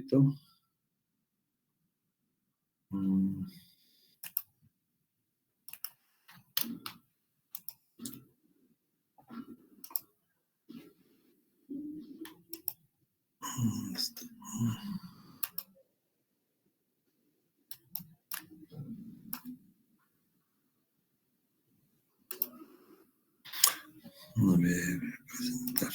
momentito. Mm. A ver, presentar.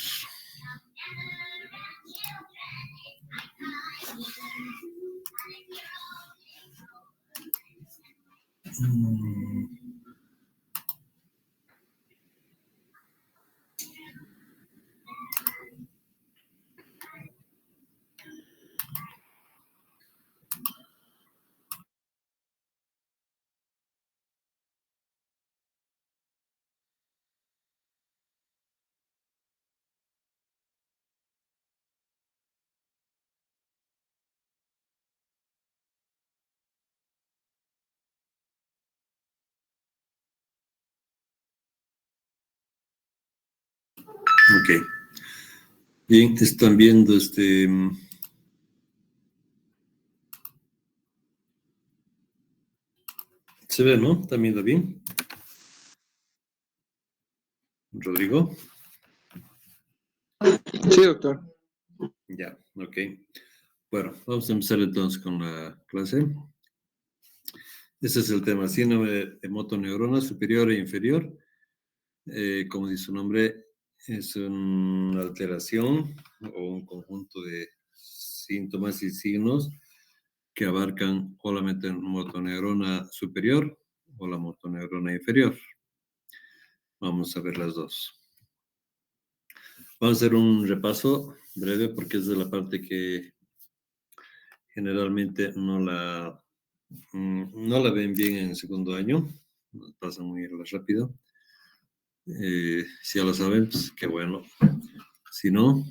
Ok. Bien, están viendo ¿Se ve, no? ¿Están viendo bien? Rodrigo. Sí, doctor. Ya, ok. Bueno, vamos a empezar entonces con la clase. Ese es el tema, síndrome de motoneurona superior e inferior. Como dice su nombre, es una alteración o un conjunto de síntomas y signos que abarcan o la motoneurona superior o la motoneurona inferior. Vamos a ver las dos. Vamos a hacer un repaso breve porque es de la parte que generalmente no la ven bien en segundo año, pasa muy rápido. Si ya lo saben, pues qué bueno. Si no,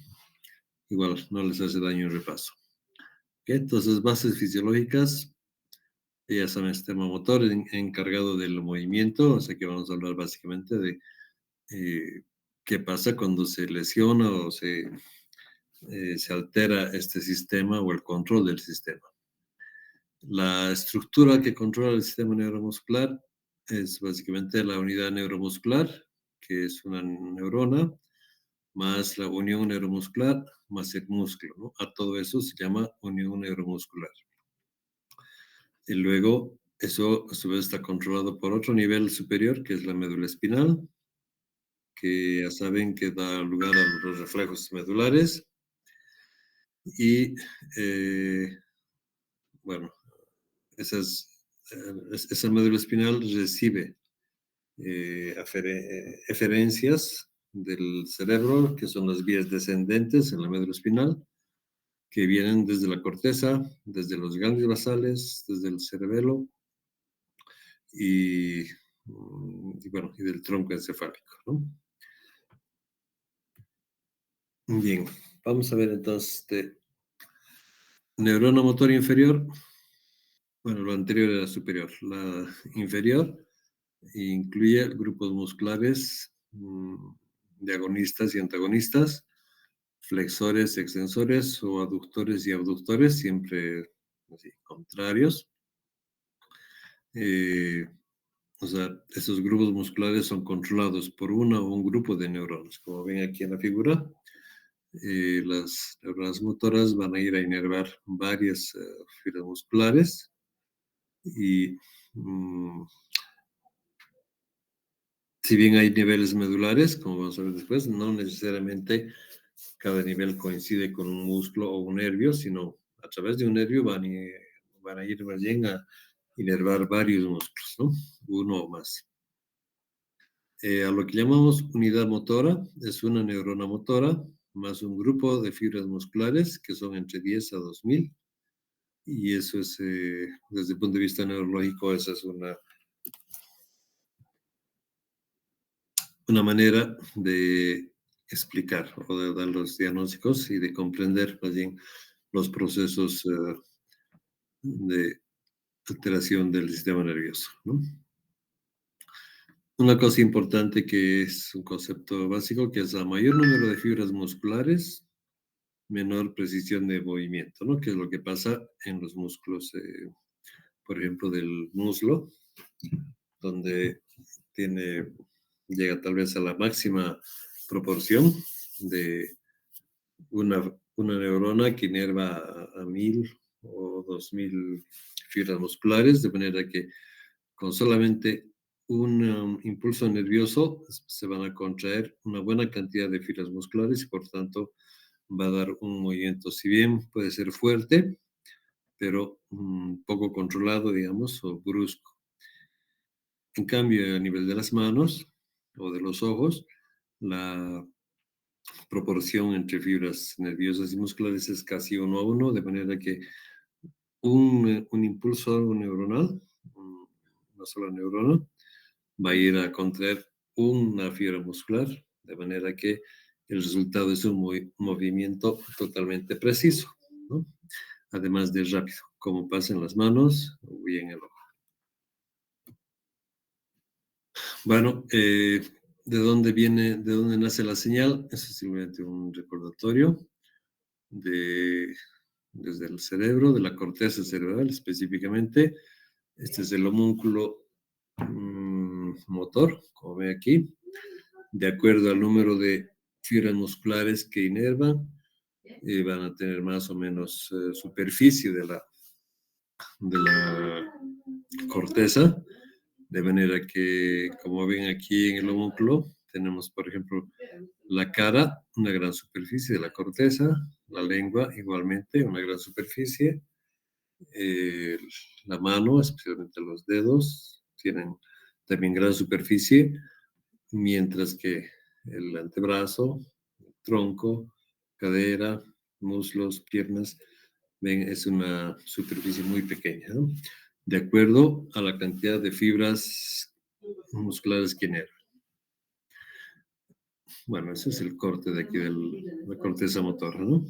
igual no les hace daño el repaso. ¿Okay? Entonces, bases fisiológicas, ya saben, sistema motor encargado del movimiento, o sea que vamos a hablar básicamente de qué pasa cuando se lesiona o se altera este sistema o el control del sistema. La estructura que controla el sistema neuromuscular es básicamente la unidad neuromuscular, que es una neurona, más la unión neuromuscular, más el músculo, ¿no? A todo eso se llama unión neuromuscular. Y luego, eso a su vez está controlado por otro nivel superior, que es la médula espinal, que ya saben que da lugar a los reflejos medulares. Y, bueno, esa médula espinal recibe eferencias del cerebro, que son las vías descendentes en la médula espinal, que vienen desde la corteza, desde los ganglios basales, desde el cerebelo y del tronco encefálico, ¿no? Bien, vamos a ver entonces neurona motora inferior. Bueno, lo anterior era superior. La inferior incluye grupos musculares de agonistas y antagonistas, flexores, extensores o aductores y abductores, siempre así, contrarios. O sea, esos grupos musculares son controlados por una o un grupo de neuronas. Como ven aquí en la figura, las neuronas motoras van a ir a inervar varias fibras musculares y si bien hay niveles medulares, como vamos a ver después, no necesariamente cada nivel coincide con un músculo o un nervio, sino a través de un nervio van a ir más bien a inervar varios músculos, ¿no? Uno o más. A lo que llamamos unidad motora, es una neurona motora más un grupo de fibras musculares que son entre 10 a 2000. Y eso es, desde el punto de vista neurológico, esa es una manera de explicar o de dar los diagnósticos y de comprender más bien los procesos de alteración del sistema nervioso, ¿no? Una cosa importante que es un concepto básico, que es a mayor número de fibras musculares, menor precisión de movimiento, ¿no? Que es lo que pasa en los músculos, por ejemplo, del muslo, donde llega tal vez a la máxima proporción de una neurona que inerva a 1000 o 2000 fibras musculares, de manera que con solamente un impulso nervioso se van a contraer una buena cantidad de fibras musculares y por tanto va a dar un movimiento, si bien puede ser fuerte, pero poco controlado, digamos, o brusco. En cambio, a nivel de las manos o de los ojos, la proporción entre fibras nerviosas y musculares es casi 1 a 1, de manera que un impulso neuronal, una sola neurona, va a ir a contraer una fibra muscular, de manera que el resultado es un movimiento totalmente preciso, ¿no? Además de rápido, como pasa en las manos y en el ojo. Bueno, de dónde nace la señal? Eso es simplemente un recordatorio desde el cerebro, de la corteza cerebral específicamente. Este es el homúnculo motor, como ve aquí, de acuerdo al número de fibras musculares que inervan, van a tener más o menos superficie de la corteza, de manera que, como ven aquí en el homúnculo, tenemos, por ejemplo, la cara, una gran superficie de la corteza, la lengua igualmente, una gran superficie, eh, la mano, especialmente los dedos, tienen también gran superficie, mientras que el antebrazo, el tronco, cadera, muslos, piernas, ven, es una superficie muy pequeña, ¿no? De acuerdo a la cantidad de fibras musculares que inervan. Bueno, ese es el corte de aquí de la corteza motora, ¿no?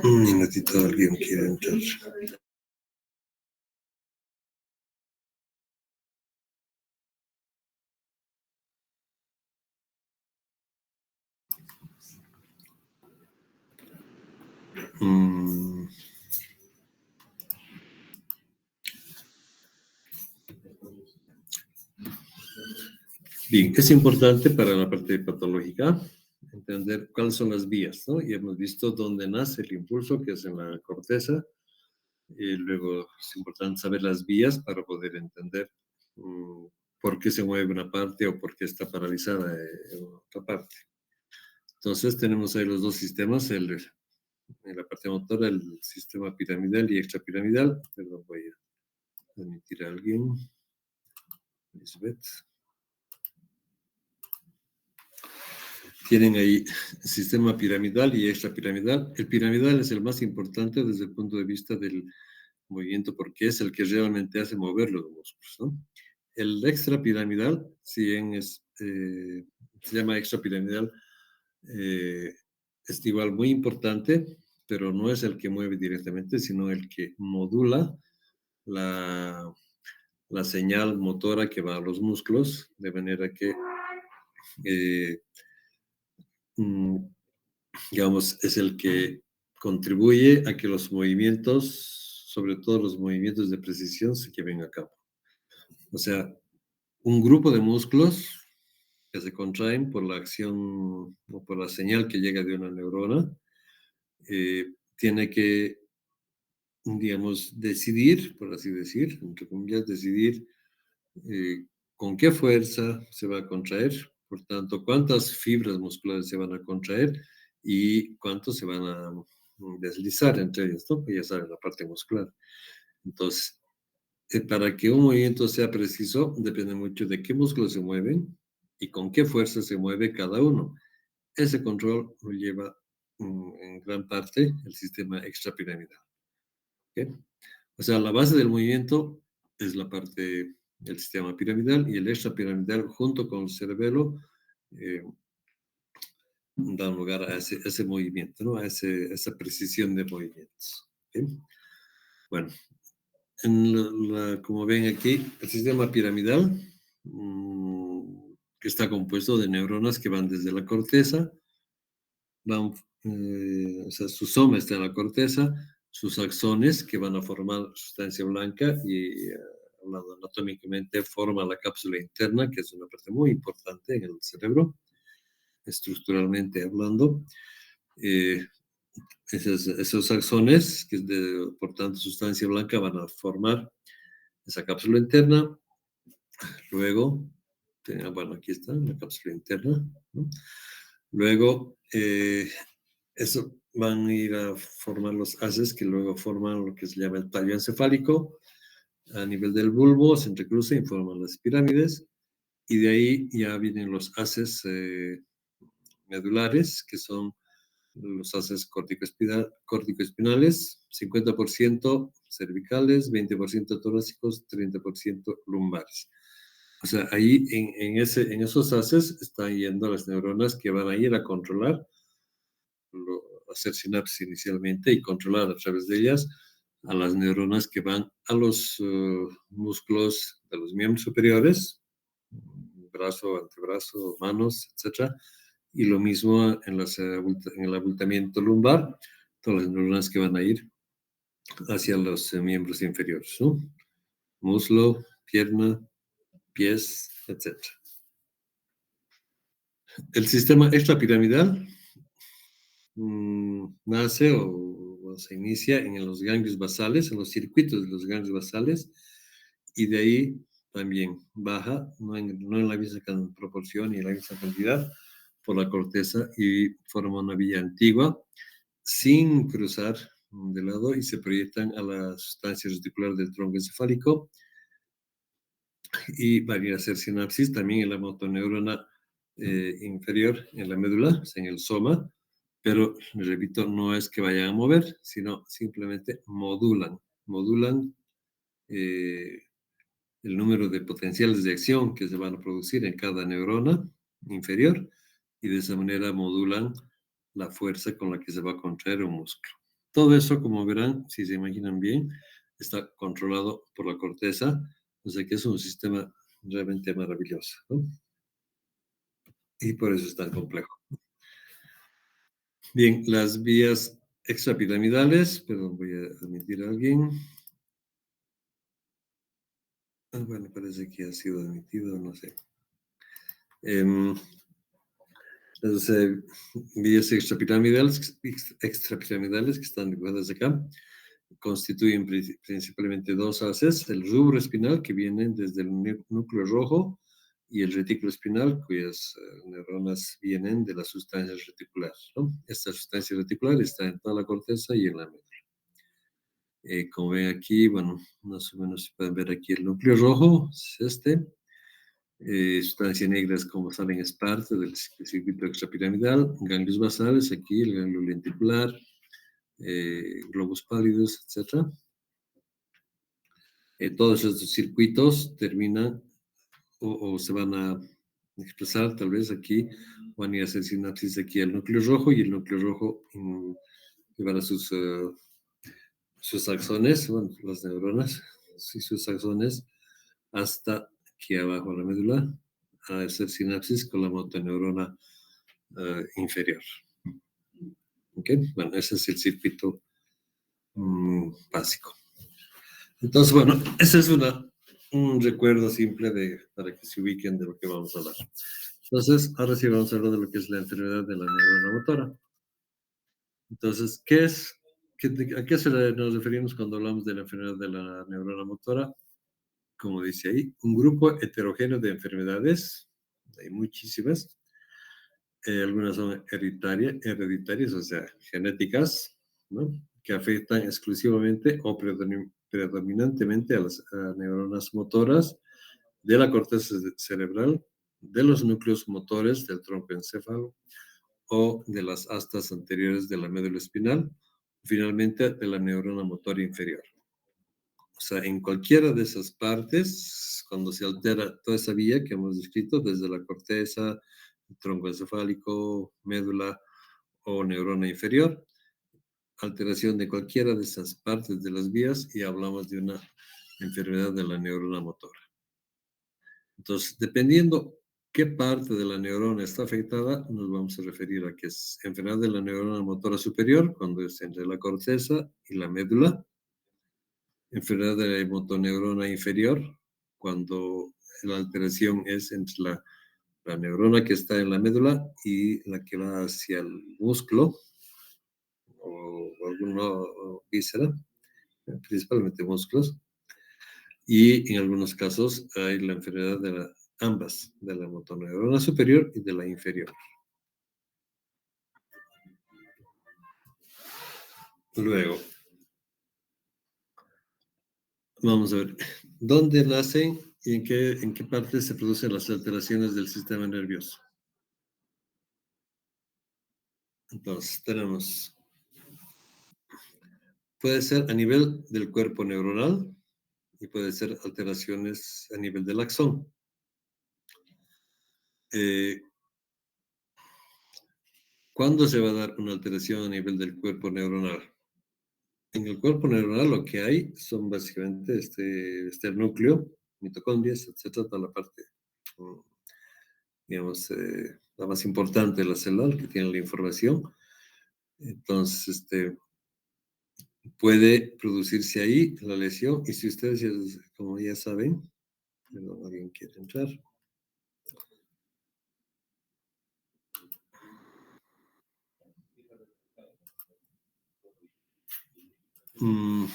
Un minutito, alguien quiere entrar. Bien, es importante para la parte patológica entender cuáles son las vías, ¿no? Y hemos visto dónde nace el impulso, que es en la corteza, y luego es importante saber las vías para poder entender por qué se mueve una parte o por qué está paralizada en otra parte. Entonces tenemos ahí los dos sistemas, en la parte motora, el sistema piramidal y extrapiramidal. Perdón, voy a admitir a alguien. Lisbeth. Tienen ahí sistema piramidal y extrapiramidal. El piramidal es el más importante desde el punto de vista del movimiento porque es el que realmente hace mover los músculos, ¿no? El extrapiramidal, si bien se llama extrapiramidal, es igual muy importante, pero no es el que mueve directamente, sino el que modula la señal motora que va a los músculos, de manera que digamos, es el que contribuye a que los movimientos, sobre todo los movimientos de precisión, se lleven a cabo. O sea, un grupo de músculos que se contraen por la acción o por la señal que llega de una neurona, tiene que, digamos, decidir, por así decir, entre comillas, decidir con qué fuerza se va a contraer, por tanto, cuántas fibras musculares se van a contraer y cuántos se van a deslizar entre ellas, ¿no? Pues ya saben, la parte muscular. Entonces, para que un movimiento sea preciso, depende mucho de qué músculos se mueven y con qué fuerza se mueve cada uno. Ese control lo lleva en gran parte el sistema extrapiramidal. ¿Okay? O sea, la base del movimiento es la parte del sistema piramidal y el extrapiramidal junto con el cerebelo dan lugar a ese movimiento, ¿no? A esa precisión de movimientos. ¿Okay? Bueno, Como ven aquí, el sistema piramidal, que está compuesto de neuronas que van desde la corteza, o sea, su soma está en la corteza, sus axones que van a formar sustancia blanca y, hablando anatómicamente, forma la cápsula interna, que es una parte muy importante en el cerebro, estructuralmente hablando. Eh, esos axones, que es por tanto sustancia blanca, van a formar esa cápsula interna. Luego, bueno, aquí está la cápsula interna, ¿no? Luego, eso van a ir a formar los haces que luego forman lo que se llama el tallo encefálico. A nivel del bulbo se entrecruza y forman las pirámides. Y de ahí ya vienen los haces medulares, que son los haces corticoespinales, 50% cervicales, 20% torácicos, 30% lumbares. O sea, ahí en esos haces están yendo las neuronas que van a ir a controlar, hacer sinapsis inicialmente y controlar a través de ellas a las neuronas que van a los músculos de los miembros superiores, brazo, antebrazo, manos, etc. Y lo mismo en el abultamiento lumbar, todas las neuronas que van a ir hacia los miembros inferiores, ¿no? Muslo, pierna, pies, etc. El sistema extrapiramidal nace o se inicia en los ganglios basales, en los circuitos de los ganglios basales, y de ahí también baja, no en la misma proporción ni en la misma cantidad, por la corteza y forma una vía antigua sin cruzar de lado y se proyectan a la sustancia reticular del tronco encefálico y van a ir a hacer sinapsis también en la motoneurona inferior, en la médula, en el soma, pero, repito, no es que vayan a mover, sino simplemente modulan eh, el número de potenciales de acción que se van a producir en cada neurona inferior y de esa manera modulan la fuerza con la que se va a contraer un músculo. Todo eso, como verán, si se imaginan bien, está controlado por la corteza, o sea que es un sistema realmente maravilloso, ¿no? Y por eso es tan complejo. Bien, las vías extrapiramidales, perdón, voy a admitir a alguien. Bueno, parece que ha sido admitido, no sé. Las vías extrapiramidales que están dibujadas acá constituyen principalmente dos haces, el rubro espinal que viene desde el núcleo rojo y el retículo espinal cuyas neuronas vienen de la sustancia reticular, ¿no? Esta sustancia reticular está en toda la corteza y en la médula. Como ven aquí, bueno, más o menos se pueden ver aquí el núcleo rojo, es este. Sustancia negra es como saben, es parte del circuito extrapiramidal, ganglios basales, aquí el ganglio lenticular, globos pálidos, etc. Todos estos circuitos terminan o se van a expresar tal vez aquí, van a ir a hacer sinapsis aquí al núcleo rojo y el núcleo rojo llevará sus axones, bueno, las neuronas, y sus axones hasta aquí abajo la médula a hacer sinapsis con la motoneurona inferior. ¿Ok? Bueno, ese es el circuito básico. Entonces, bueno, ese es un recuerdo simple para que se ubiquen de lo que vamos a hablar. Entonces, ahora sí vamos a hablar de lo que es la enfermedad de la neurona motora. Entonces, ¿a qué nos referimos cuando hablamos de la enfermedad de la neurona motora? Como dice ahí, un grupo heterogéneo de enfermedades, hay muchísimas, algunas son hereditarias, o sea, genéticas, ¿no? Que afectan exclusivamente o predominantemente a las neuronas motoras de la corteza cerebral, de los núcleos motores del tronco encéfalo o de las astas anteriores de la médula espinal, finalmente de la neurona motora inferior. O sea, en cualquiera de esas partes, cuando se altera toda esa vía que hemos descrito, desde la corteza, tronco encefálico, médula o neurona inferior, alteración de cualquiera de esas partes de las vías y hablamos de una enfermedad de la neurona motora. Entonces, dependiendo qué parte de la neurona está afectada, nos vamos a referir a que es enfermedad de la neurona motora superior, cuando es entre la corteza y la médula, enfermedad de la motoneurona inferior, cuando la alteración es entre la neurona que está en la médula y la que va hacia el músculo o alguna víscera, principalmente músculos, y en algunos casos hay la enfermedad de ambas, de la motoneurona superior y de la inferior. Luego, vamos a ver, ¿dónde nacen y en qué parte se producen las alteraciones del sistema nervioso? Entonces, tenemos, puede ser a nivel del cuerpo neuronal y puede ser alteraciones a nivel del axón. Eh, ¿Cuándo se va a dar una alteración a nivel del cuerpo neuronal? En el cuerpo neuronal lo que hay son básicamente el núcleo, mitocondrias, etcétera, toda la parte, mm, digamos, la más importante de la célula que tiene la información. Entonces, puede producirse ahí la lesión y si ustedes, como ya saben, perdón, alguien quiere entrar. Mm,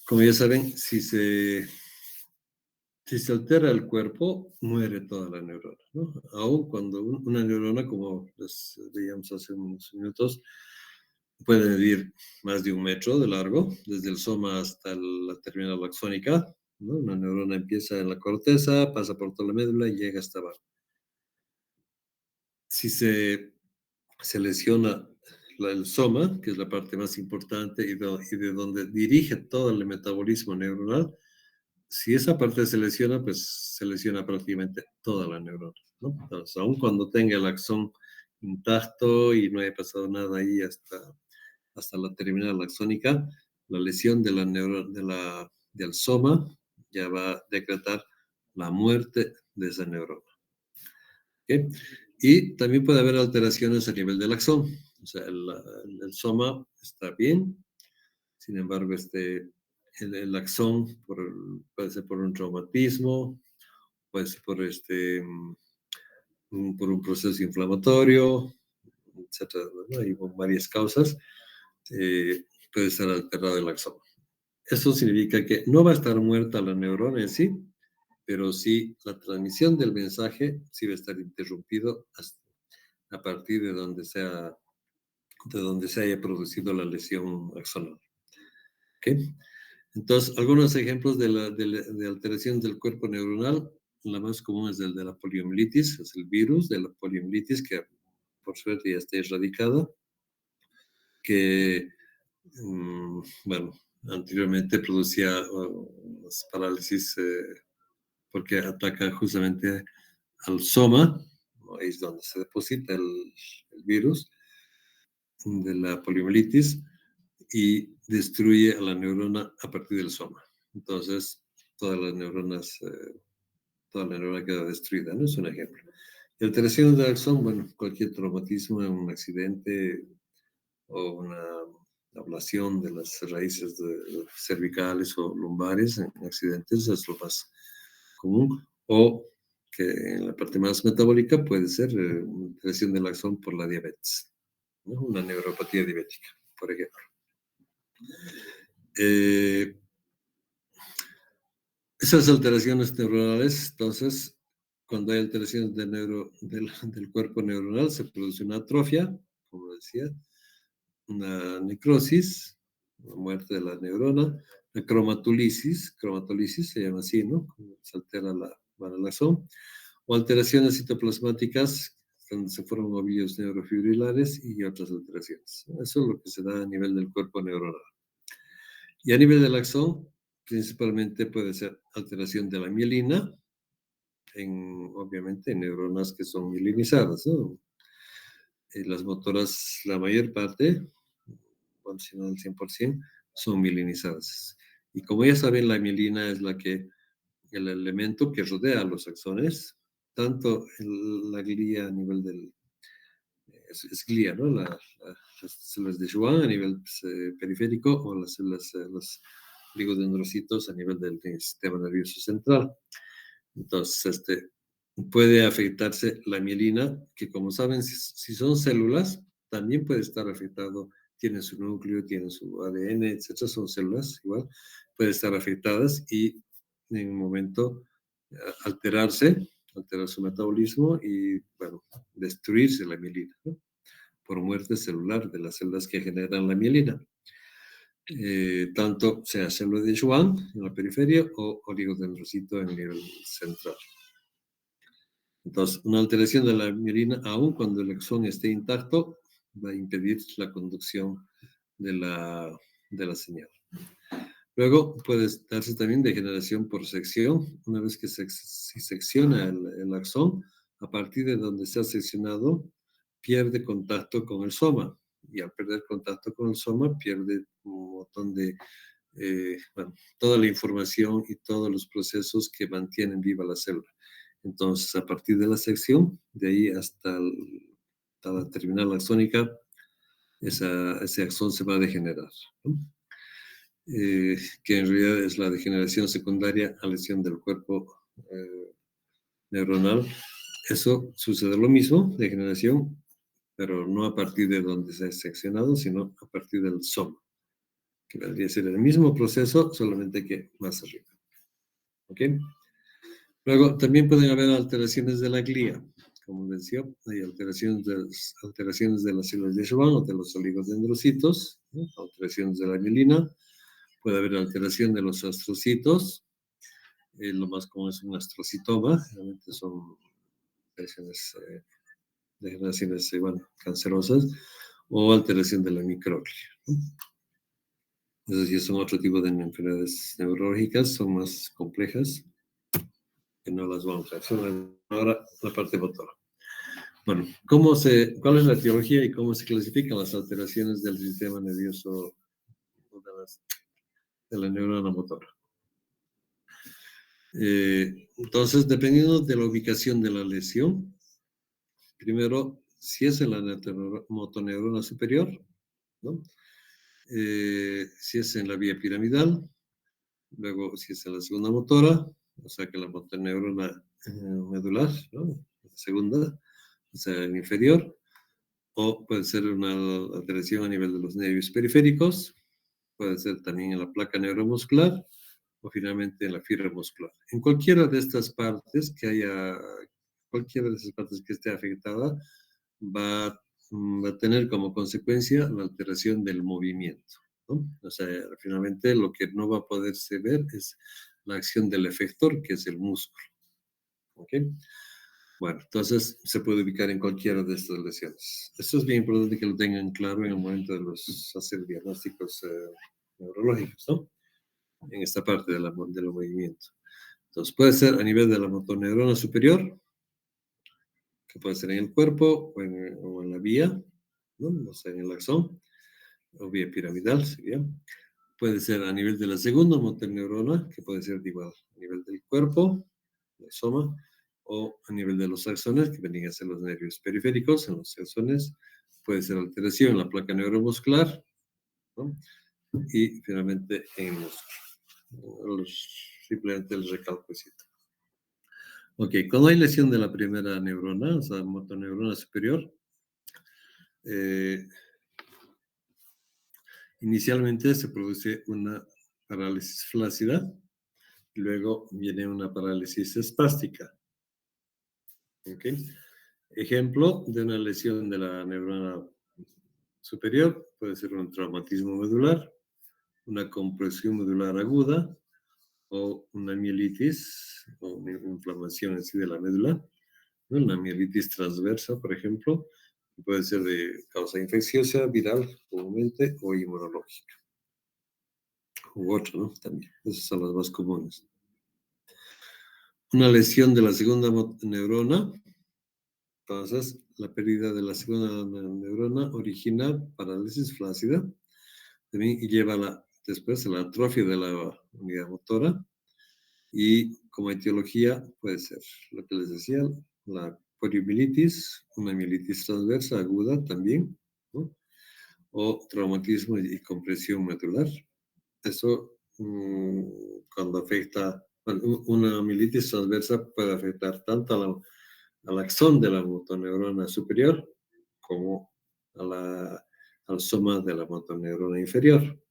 Como ya saben, si se altera el cuerpo, muere toda la neurona, ¿no? Aún cuando una neurona, como les veíamos hace unos minutos, puede medir más de 1 metro de largo, desde el soma hasta la terminal axónica, ¿no? Una neurona empieza en la corteza, pasa por toda la médula y llega hasta abajo. Si se lesiona el soma, que es la parte más importante y de donde dirige todo el metabolismo neuronal, si esa parte se lesiona, pues se lesiona prácticamente toda la neurona, ¿no? Entonces, aun cuando tenga el axón intacto y no haya pasado nada ahí hasta la terminal axónica, la lesión de la del soma ya va a decretar la muerte de esa neurona. ¿Okay? Y también puede haber alteraciones a nivel del axón. O sea, el soma está bien, sin embargo, el axón puede ser por un traumatismo, puede ser por un proceso inflamatorio, etcétera, ¿no? Hay varias causas. Puede estar alterado el axón. Eso significa que no va a estar muerta la neurona en sí, pero sí la transmisión del mensaje sí va a estar interrumpido a partir de donde se haya producido la lesión axonal. ¿Okay? Entonces, algunos ejemplos de alteración del cuerpo neuronal, la más común es el de la poliomielitis, es el virus de la poliomielitis que por suerte ya está erradicada, que, bueno, anteriormente producía las parálisis porque ataca justamente al soma, ¿no? Ahí es donde se deposita el virus de la poliomielitis y destruye a la neurona a partir del soma. Entonces, todas las neuronas, toda la neurona queda destruida, ¿no? Es un ejemplo. Y alteraciones del axón, bueno, cualquier traumatismo, un accidente o una ablación de las raíces cervicales o lumbares en accidentes es lo más común. O que en la parte más metabólica puede ser una alteración del axón por la diabetes, ¿no? Una neuropatía diabética, por ejemplo. Esas alteraciones neuronales, entonces, cuando hay alteraciones del cuerpo neuronal, se produce una atrofia, como decía, una necrosis, la muerte de la neurona, la cromatolisis se llama así, ¿no? Se altera la axón, o alteraciones citoplasmáticas, donde se forman ovillos neurofibrilares y otras alteraciones. Eso es lo que se da a nivel del cuerpo neuronal. Y a nivel del axón, principalmente puede ser alteración de la mielina, obviamente en neuronas que son mielinizadas, ¿no? Las motoras, la mayor parte, bueno, si no el 100%, son mielinizadas. Y como ya saben, la mielina es el elemento que rodea a los axones, tanto la glía a nivel es glía, ¿no? Las células de Schwann a nivel pues, periférico o las células, los oligodendrocitos a nivel del sistema nervioso central. Entonces, puede afectarse la mielina, que como saben, si son células, también puede estar afectado, tiene su núcleo, tiene su ADN, etcétera, son células igual, puede estar afectadas y en un momento alterar su metabolismo y, bueno, destruirse la mielina, ¿no? Por muerte celular de las células que generan la mielina. Tanto sea célula de Schwann en la periferia o oligodendrocito en el nivel central. Entonces, una alteración de la mielina, aun cuando el axón esté intacto, va a impedir la conducción de la señal. Luego puede darse también degeneración por sección. Una vez que se secciona el axón, a partir de donde se ha seccionado, pierde contacto con el soma. Y al perder contacto con el soma, pierde un montón de, bueno, toda la información y todos los procesos que mantienen viva la célula. Entonces, a partir de la sección, de ahí hasta la terminal axónica, ese axón se va a degenerar, ¿no? Que en realidad es la degeneración secundaria a lesión del cuerpo neuronal. Eso sucede lo mismo, degeneración, pero no a partir de donde se ha seccionado, sino a partir del soma, que vendría a ser el mismo proceso, solamente que más arriba. ¿Ok? Luego, también pueden haber alteraciones de la glía. Como decía, hay alteraciones de las células de Schwann o de los oligodendrocitos, ¿no? Alteraciones de la mielina. Puede haber alteración de los astrocitos. Lo más común es un astrocitoma. Realmente son degeneraciones bueno, cancerosas. O alteración de la microglia, ¿no? Esas sí son otro tipo de enfermedades neurológicas, son más complejas, que no las vamos a hacer. Ahora, la parte motora. Bueno, ¿cuál es la etiología y cómo se clasifican las alteraciones del sistema nervioso de la neurona motora? Entonces, dependiendo de la ubicación de la lesión, primero, si es en la motoneurona superior, ¿no? Si es en la vía piramidal, luego si es en la segunda motora, o sea que la motoneurona medular, ¿no? La segunda, o sea, en inferior, o puede ser una alteración a nivel de los nervios periféricos, puede ser también en la placa neuromuscular o finalmente en la fibra muscular. En cualquiera de estas partes cualquiera de esas partes que esté afectada, va a tener como consecuencia la alteración del movimiento, ¿no? O sea, finalmente lo que no va a poderse ver es la acción del efector, que es el músculo. ¿Ok? Bueno, entonces se puede ubicar en cualquiera de estas lesiones. Esto es bien importante que lo tengan claro en el momento de hacer diagnósticos neurológicos, ¿no? En esta parte del movimiento. Entonces puede ser a nivel de la motoneurona superior, que puede ser en el cuerpo o en la vía, ¿no? O sea, en el axón, o vía piramidal, sería. Puede ser a nivel de la segunda motoneurona, que puede ser igual a nivel del cuerpo, del soma, o a nivel de los axones, que vendrían a ser los nervios periféricos, en los axones. Puede ser alteración en la placa neuromuscular, ¿no? Y finalmente en el músculo. Simplemente el recalcocito. Ok, cuando hay lesión de la primera neurona, o sea, motoneurona superior, inicialmente se produce una parálisis flácida, luego viene una parálisis espástica. ¿Okay? Ejemplo de una lesión de la neurona superior puede ser un traumatismo medular, una compresión medular aguda o una mielitis o una inflamación en sí de la médula, ¿no? Una mielitis transversa, por ejemplo, puede ser de causa infecciosa, viral, comúnmente, o inmunológica. U otra, ¿no? También. Esas son las más comunes. Una lesión de la segunda neurona. Entonces, la pérdida de la segunda neurona origina parálisis flácida también y lleva a la después la atrofia de la unidad motora, y como etiología puede ser lo que les decía, la poliomielitis, una mielitis transversa aguda también, ¿no? O traumatismo y compresión medular. Eso cuando afecta, bueno, una mielitis transversa puede afectar tanto al axón de la motoneurona superior como al soma de la motoneurona inferior.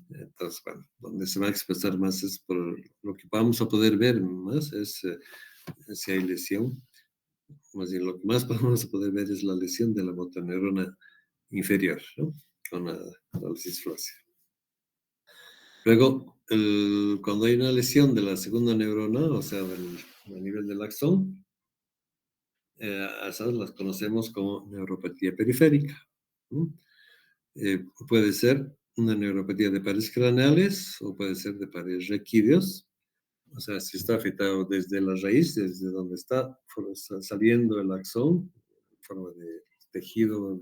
Entonces, bueno, donde se va a expresar más es por lo que vamos a poder ver más es si hay lesión. Más bien, lo que más vamos a poder ver es la lesión de la motoneurona inferior, ¿no? Con la análisis flácido. Luego, cuando hay una lesión de la segunda neurona, o sea, a nivel del axón, a esas las conocemos como neuropatía periférica, ¿no? Puede ser una neuropatía de pares craneales o puede ser de pares raquídeos. O sea, si está afectado desde la raíz, desde donde está saliendo el axón, en forma de tejido,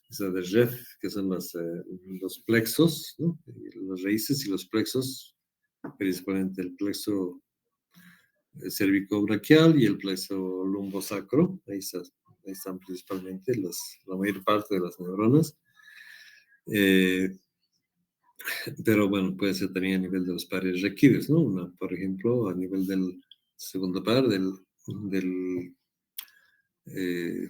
de red, que son los plexos, ¿no? Las raíces y los plexos, principalmente el plexo cervicobraquial y el plexo lumbosacro, ahí están principalmente la mayor parte de las neuronas. Pero bueno, puede ser también a nivel de los pares raquídeos, ¿no? Por ejemplo, a nivel del segundo par, eh,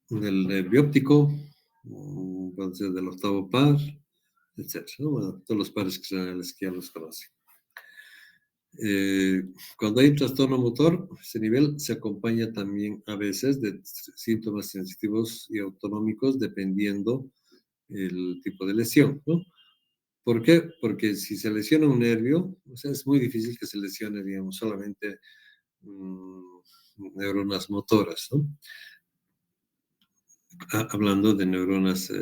del nervio óptico, puede ser del octavo par, etc., ¿no? Bueno, todos los pares craneales que ya los conocen. Cuando hay trastorno motor, ese nivel se acompaña también a veces de síntomas sensitivos y autonómicos dependiendo el tipo de lesión, ¿no? ¿Por qué? Porque si se lesiona un nervio, o sea, es muy difícil que se lesione, digamos, solamente neuronas motoras, ¿no? Hablando de neuronas,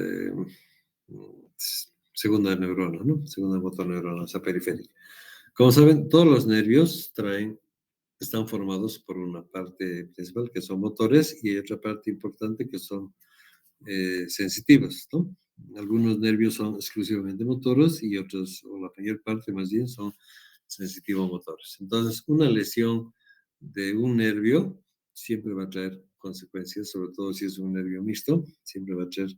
segunda neurona, ¿no? Segunda motoneurona, o sea, periférica. Como saben, todos los nervios están formados por una parte principal que son motores y otra parte importante que son sensitivos, ¿no? Algunos nervios son exclusivamente motores y otros, o la mayor parte más bien, son sensitivo-motores. Entonces, una lesión de un nervio siempre va a traer consecuencias, sobre todo si es un nervio mixto, siempre va a traer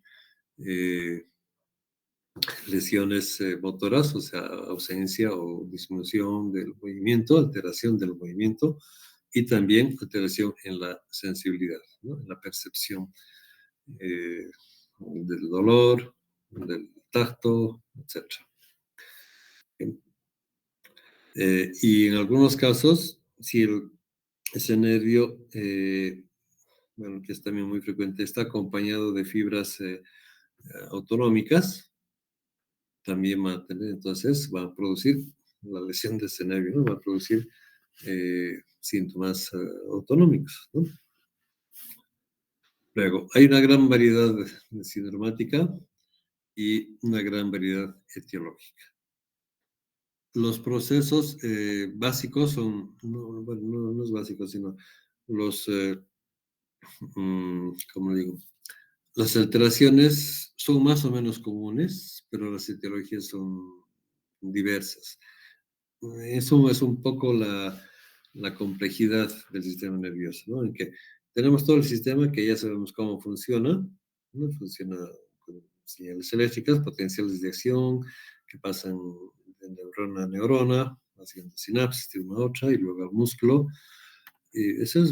lesiones motoras, o sea, ausencia o disminución del movimiento, alteración del movimiento y también alteración en la sensibilidad, ¿no? En la percepción del dolor, del tacto, etc. Y en algunos casos, si ese nervio, bueno, que es también muy frecuente, está acompañado de fibras autonómicas, también va a tener, entonces va a producir la lesión de ese nervio, ¿no? Va a producir síntomas autonómicos, ¿no? Luego, hay una gran variedad de sindromática y una gran variedad etiológica. Los procesos básicos son, bueno, no es básicos, sino los, ¿cómo digo? Las alteraciones son más o menos comunes, pero las etiologías son diversas. Eso es un poco la complejidad del sistema nervioso, ¿no? En que tenemos todo el sistema que ya sabemos cómo funciona, ¿no? Funciona con señales eléctricas, potenciales de acción, que pasan de neurona a neurona, haciendo sinapsis de una a otra y luego al músculo.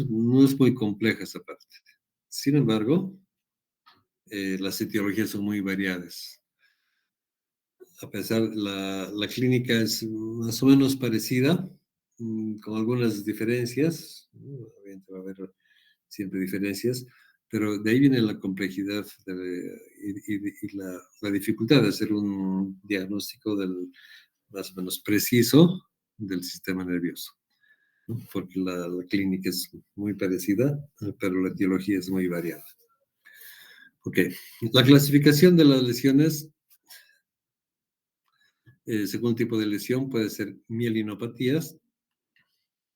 No es muy compleja esa parte. Sin embargo, las etiologías son muy variadas. A pesar, la clínica es más o menos parecida, con algunas diferencias, ¿no? Obviamente va a haber siempre diferencias, pero de ahí viene la complejidad y la dificultad de hacer un diagnóstico más o menos preciso del sistema nervioso, ¿no? Porque la clínica es muy parecida, pero la etiología es muy variada. Ok, la clasificación de las lesiones según tipo de lesión puede ser mielinopatías,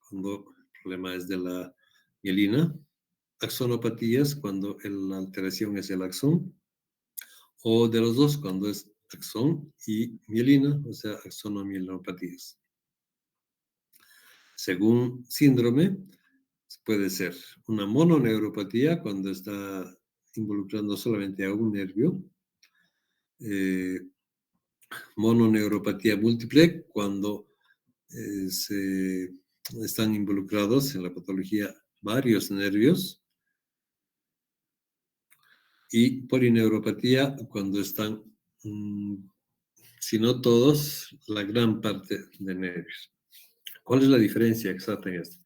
cuando el problema es de la mielina, axonopatías, cuando la alteración es el axón, o de los dos, cuando es axón y mielina, o sea, axonomielinopatía. Según síndrome, puede ser una mononeuropatía cuando está involucrando solamente a un nervio, eh, mononeuropatía múltiple cuando se están involucrados en la patología varios nervios, y polineuropatía cuando están, si no todos, la gran parte de nervios. ¿Cuál es la diferencia exacta en esto?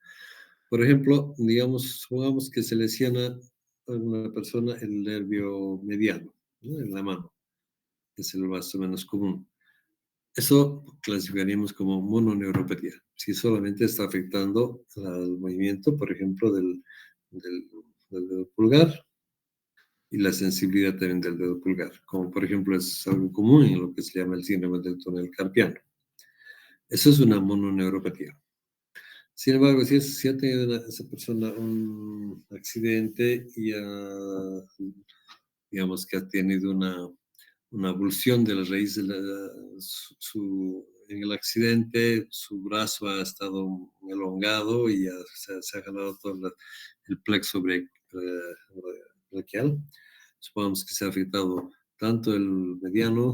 Por ejemplo, digamos, supongamos que se lesiona a una persona el nervio mediano, ¿no? En la mano, que es el más o menos común. Eso clasificaríamos como mononeuropatía. Si solamente está afectando al movimiento, por ejemplo, del, del dedo pulgar y la sensibilidad también del dedo pulgar, como por ejemplo es algo común en lo que se llama el síndrome del túnel carpiano. Eso es una mononeuropatía. Sin embargo, si ha tenido esa persona un accidente y digamos que ha tenido una abulsión de la raíz de en el accidente, su brazo ha estado elongado y se ha jalado todo el plexo braquial. Supongamos que se ha afectado tanto el mediano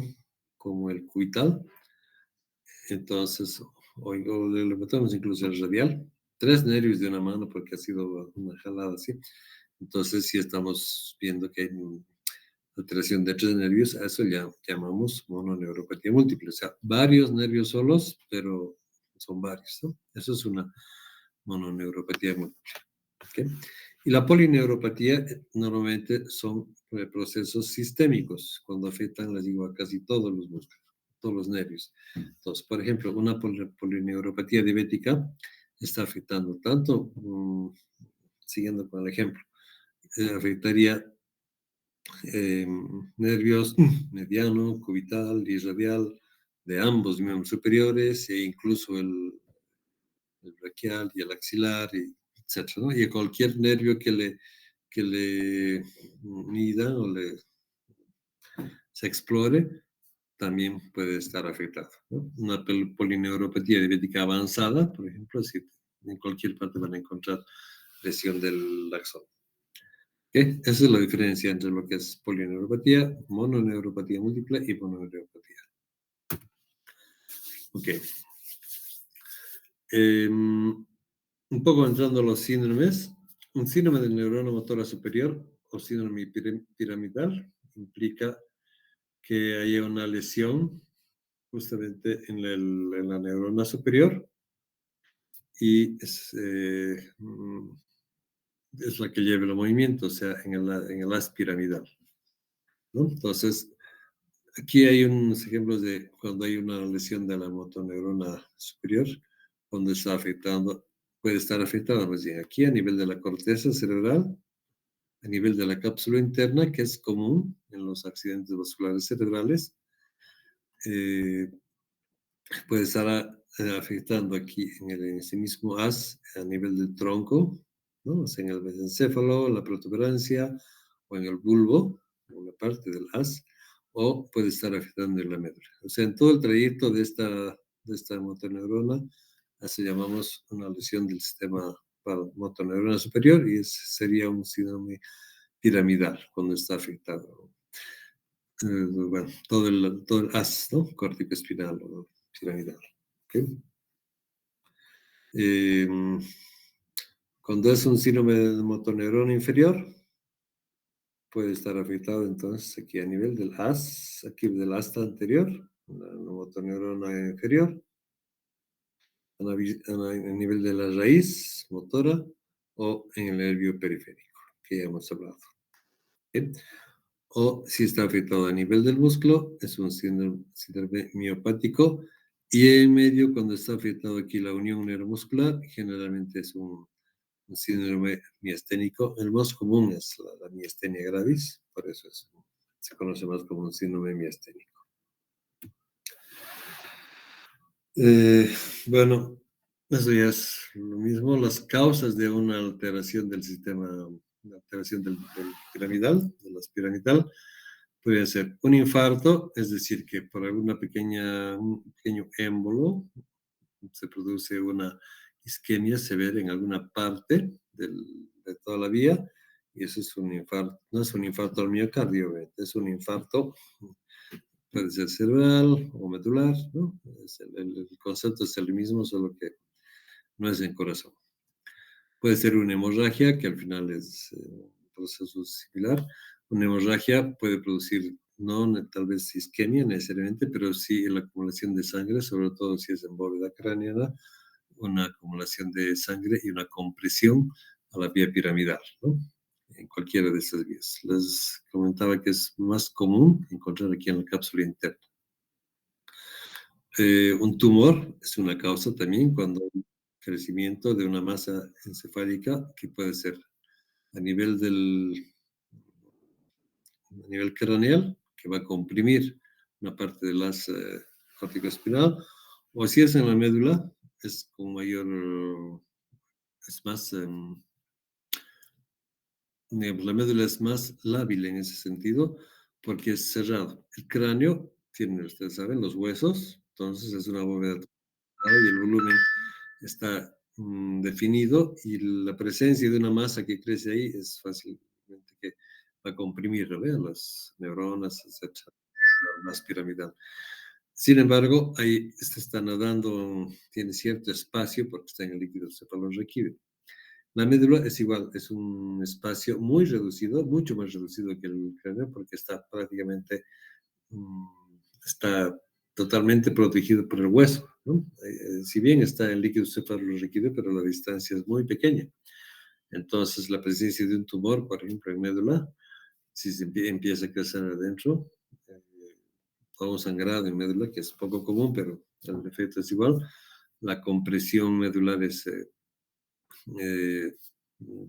como el cubital. Entonces, o le metemos incluso el radial, 3 nervios de una mano porque ha sido una jalada así. Entonces, si estamos viendo que hay alteración de 3 nervios, a eso ya llamamos mononeuropatía múltiple. O sea, varios nervios solos, pero son varios, ¿no? Eso es una mononeuropatía múltiple. ¿Okay? Y la polineuropatía normalmente son procesos sistémicos, cuando afectan, les digo, a casi todos los músculos, todos los nervios. Entonces, por ejemplo, una polineuropatía diabética está afectando tanto, siguiendo con el ejemplo, afectaría nervios mediano, cubital y radial de ambos miembros superiores e incluso el braquial y el axilar, y etcétera, ¿no? Y a cualquier nervio que le mida o se explore, también puede estar afectado, ¿no? Una polineuropatía diabética avanzada, por ejemplo, si en cualquier parte van a encontrar lesión del axón. ¿Okay? Esa es la diferencia entre lo que es polineuropatía, mononeuropatía múltiple y mononeuropatía. Ok. Un poco entrando a los síndromes. Un síndrome del neurona motora superior o síndrome piramidal implica que haya una lesión justamente en la neurona superior y es la que lleva el movimiento, o sea, en el haz piramidal, ¿no? Entonces, aquí hay unos ejemplos de cuando hay una lesión de la motoneurona superior, cuando está afectando, puede estar afectada más bien aquí a nivel de la corteza cerebral, a nivel de la cápsula interna, que es común en los accidentes vasculares cerebrales. Puede estar afectando aquí en ese mismo haz a nivel del tronco, ¿no? O sea, en el mesencéfalo, la protuberancia o en el bulbo, en una parte del haz, o puede estar afectando en la médula. O sea, en todo el trayecto de esta motoneurona, así llamamos una lesión del sistema motoneurona superior y sería un síndrome piramidal cuando está afectado. Bueno, todo el haz, ¿no? Córtico espinal o piramidal. ¿Okay? Cuando es un síndrome de motoneurona inferior, puede estar afectado entonces aquí a nivel del haz, aquí del asta anterior, la motoneurona inferior, a nivel de la raíz motora o en el nervio periférico, que ya hemos hablado. ¿Okay? O si está afectado a nivel del músculo, es un síndrome miopático. Y en medio, cuando está afectado aquí la unión neuromuscular, generalmente es un síndrome miasténico. El más común es la miastenia gravis, por eso se conoce más como un síndrome miasténico. Bueno, eso ya es lo mismo. Las causas de una alteración del sistema, la alteración del piramidal, de la piramidal, Puede ser un infarto, es decir, que por un pequeño émbolo se produce una isquemia severa en alguna parte de toda la vía, y eso es un infarto. No es un infarto al miocardio, es un infarto, puede ser cerebral o medular, ¿no? El concepto es el mismo, solo que no es en corazón. Puede ser una hemorragia, que al final es un proceso similar. Una hemorragia puede producir, no tal vez isquemia necesariamente, pero sí la acumulación de sangre, sobre todo si es en bóveda craneana, una acumulación de sangre y una compresión a la vía piramidal, ¿no? En cualquiera de esas vías. Les comentaba que es más común encontrar aquí en la cápsula interna. Un tumor es una causa también cuando hay crecimiento de una masa encefálica que puede ser a nivel a nivel craneal, que va a comprimir una parte del haz córtico espinal, o si es en la médula, es con mayor, es más, digamos, la médula es más lábil en ese sentido, porque es cerrado. El cráneo tiene, ustedes saben, los huesos, entonces es una bóveda y el volumen está definido y la presencia de una masa que crece ahí es fácilmente que va a comprimir, ¿no? Las neuronas, etcétera, más piramidal. Sin embargo, ahí está nadando, tiene cierto espacio porque está en el líquido cefalorraquídeo. La médula es igual, es un espacio muy reducido, mucho más reducido que el cráneo porque está prácticamente está totalmente protegido por el hueso, ¿no? Si bien está en líquido cefalorraquídeo, pero la distancia es muy pequeña. Entonces, la presencia de un tumor, por ejemplo, en médula, si se empieza a crecer adentro, eh, o un sangrado en médula, que es poco común, pero el efecto es igual, la compresión medular eh,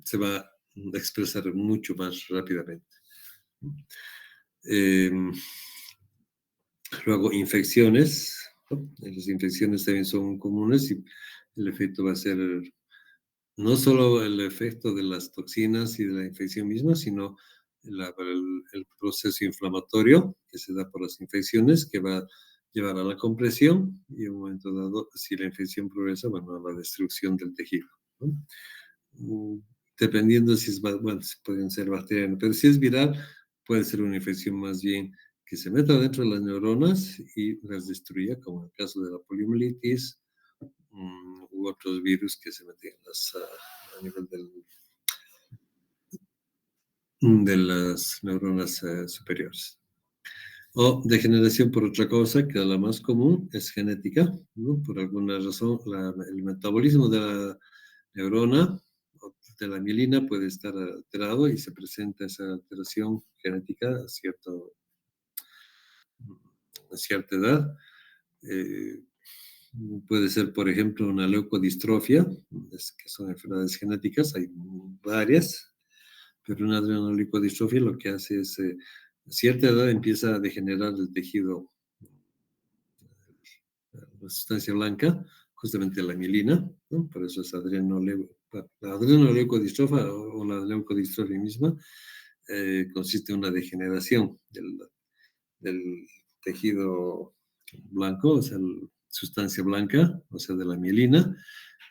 se va a expresar mucho más rápidamente. Eh, Luego, infecciones, ¿no? Las infecciones también son comunes y el efecto va a ser no solo el efecto de las toxinas y de la infección misma, sino el proceso inflamatorio que se da por las infecciones, que va a llevar a la compresión y en un momento dado, si la infección progresa, bueno, a la destrucción del tejido, ¿no? Dependiendo si es, bueno, si pueden ser bacterianas, pero si es viral, puede ser una infección más bien que se meta dentro de las neuronas y las destruya, como en el caso de la poliomielitis u otros virus que se meten a nivel de las neuronas superiores. O degeneración por otra cosa, que la más común es genética, ¿no? Por alguna razón, el metabolismo de la neurona o de la mielina puede estar alterado y se presenta esa alteración genética a cierta edad. Eh, Puede ser, por ejemplo, una leucodistrofia, que son enfermedades genéticas, hay varias, pero una adrenoleucodistrofia lo que hace es, a cierta edad empieza a degenerar el tejido, la sustancia blanca, justamente la mielina, ¿no? Por eso es la adrenoleucodistrofia o la leucodistrofia misma, consiste en una degeneración del tejido blanco, o sea, sustancia blanca, o sea, de la mielina,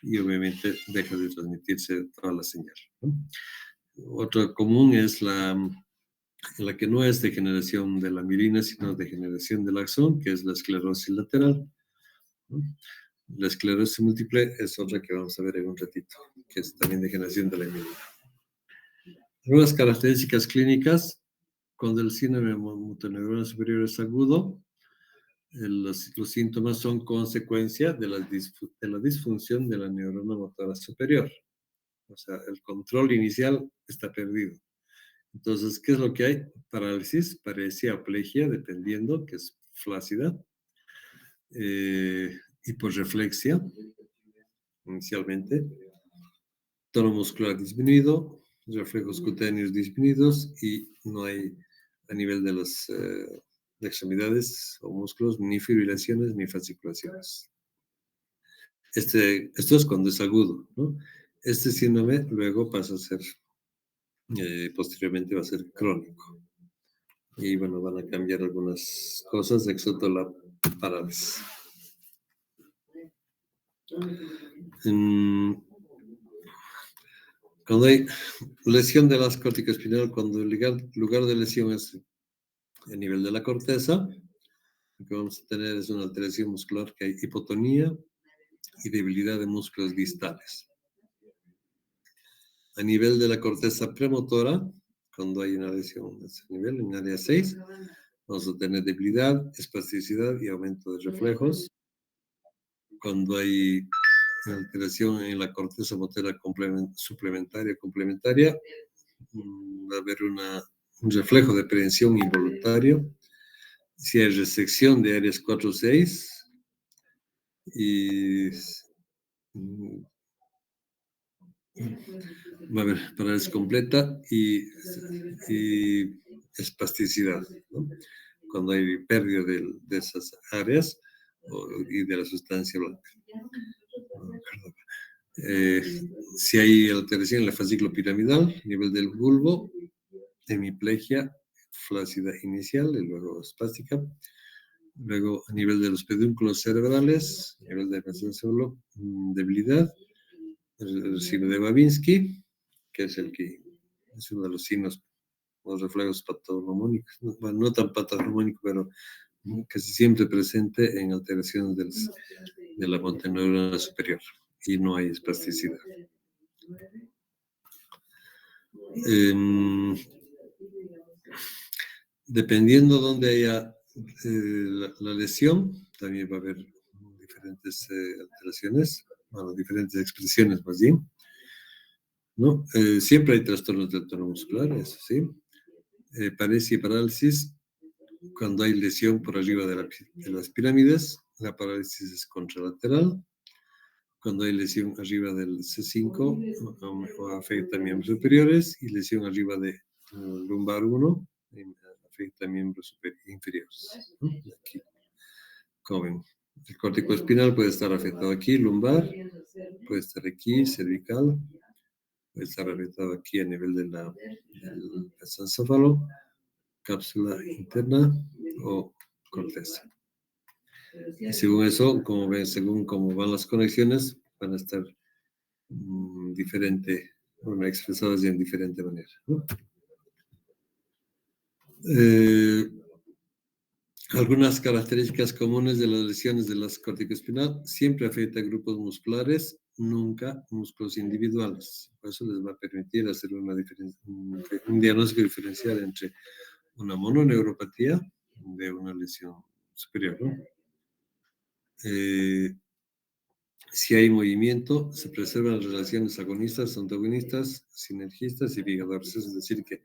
y obviamente deja de transmitirse toda la señal, ¿no? Otra común es la que no es degeneración de la mielina, sino degeneración del axón, que es la esclerosis lateral, ¿no? La esclerosis múltiple es otra que vamos a ver en un ratito, que es también degeneración de la mielina. Algunas características clínicas, cuando el síndrome motoneurona superior es agudo, los síntomas son consecuencia de la disfunción de la neurona motora superior. O sea, el control inicial está perdido. Entonces, ¿qué es lo que hay? Parálisis, paresiaplegia, dependiendo, que es flácida, hiporreflexia, inicialmente, tono muscular disminuido, reflejos cutáneos disminuidos y no hay a nivel de las extremidades o músculos ni fibrilaciones ni fasciculaciones. Esto es cuando es agudo, ¿no? Este síndrome luego pasa a ser, posteriormente va a ser crónico. Y bueno, van a cambiar algunas cosas, excepto la parálisis. Cuando hay lesión de la corteza espinal, cuando el lugar de lesión es a nivel de la corteza, lo que vamos a tener es una alteración muscular que hay hipotonía y debilidad de músculos distales. A nivel de la corteza premotora, cuando hay una lesión a ese nivel, en área 6, vamos a tener debilidad, espasticidad y aumento de reflejos. Cuando hay alteración en la corteza motora complementaria, va a haber un reflejo de prevención involuntario. Si hay resección de áreas 4 o 6 y va a haber parálisis completa y espasticidad, ¿no? Cuando hay pérdida de esas áreas y de la sustancia blanca. Si hay alteración en la fascículo piramidal, nivel del bulbo, hemiplegia flácida inicial y luego espástica. Luego, a nivel de los pedúnculos cerebrales, a nivel de debilidad, el signo de Babinski, que es es uno de los signos, los reflejos patognomónicos, bueno, no tan patognomónico, pero casi siempre presente en alteraciones de la monteneurona superior y no hay espasticidad. Dependiendo donde haya la lesión, también va a haber diferentes alteraciones, bueno, diferentes expresiones más bien, ¿no? Siempre hay trastornos del tono muscular, eso sí. Paresia y parálisis, cuando hay lesión por arriba de las pirámides, la parálisis es contralateral. Cuando hay lesión arriba del C5, afecta a miembros superiores, y lesión arriba de lumbar 1, afecta a miembros inferiores, ¿no? Aquí, como ven, el córtico espinal puede estar afectado aquí, lumbar, puede estar aquí, cervical, puede estar afectado aquí a nivel del encéfalo, cápsula interna o corteza. Y según eso, como ven, según cómo van las conexiones, van a estar expresadas de diferente manera, ¿no? Algunas características comunes de las lesiones de la corteza espinal: siempre afecta a grupos musculares, nunca músculos individuales. Por eso les va a permitir hacer un diagnóstico diferencial entre una mononeuropatía de una lesión superior, ¿no? Si hay movimiento, se preservan relaciones agonistas, antagonistas, sinergistas y ligadores. Es decir, que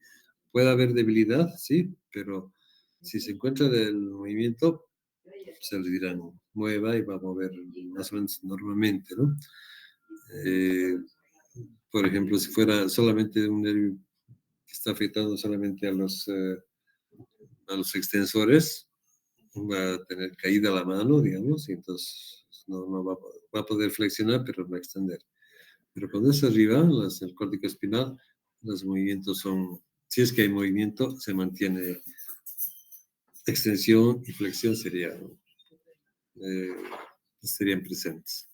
puede haber debilidad, sí, pero si se encuentra el movimiento, se le dirán, mueva y va a mover más o menos normalmente, ¿no? Por ejemplo, si fuera solamente un nervio que está afectando solamente a los extensores, va a tener caída la mano, digamos, y entonces no va a poder flexionar, pero no va a extender. Pero cuando es arriba, el córtico espinal, los movimientos si es que hay movimiento, se mantiene extensión y flexión serían presentes.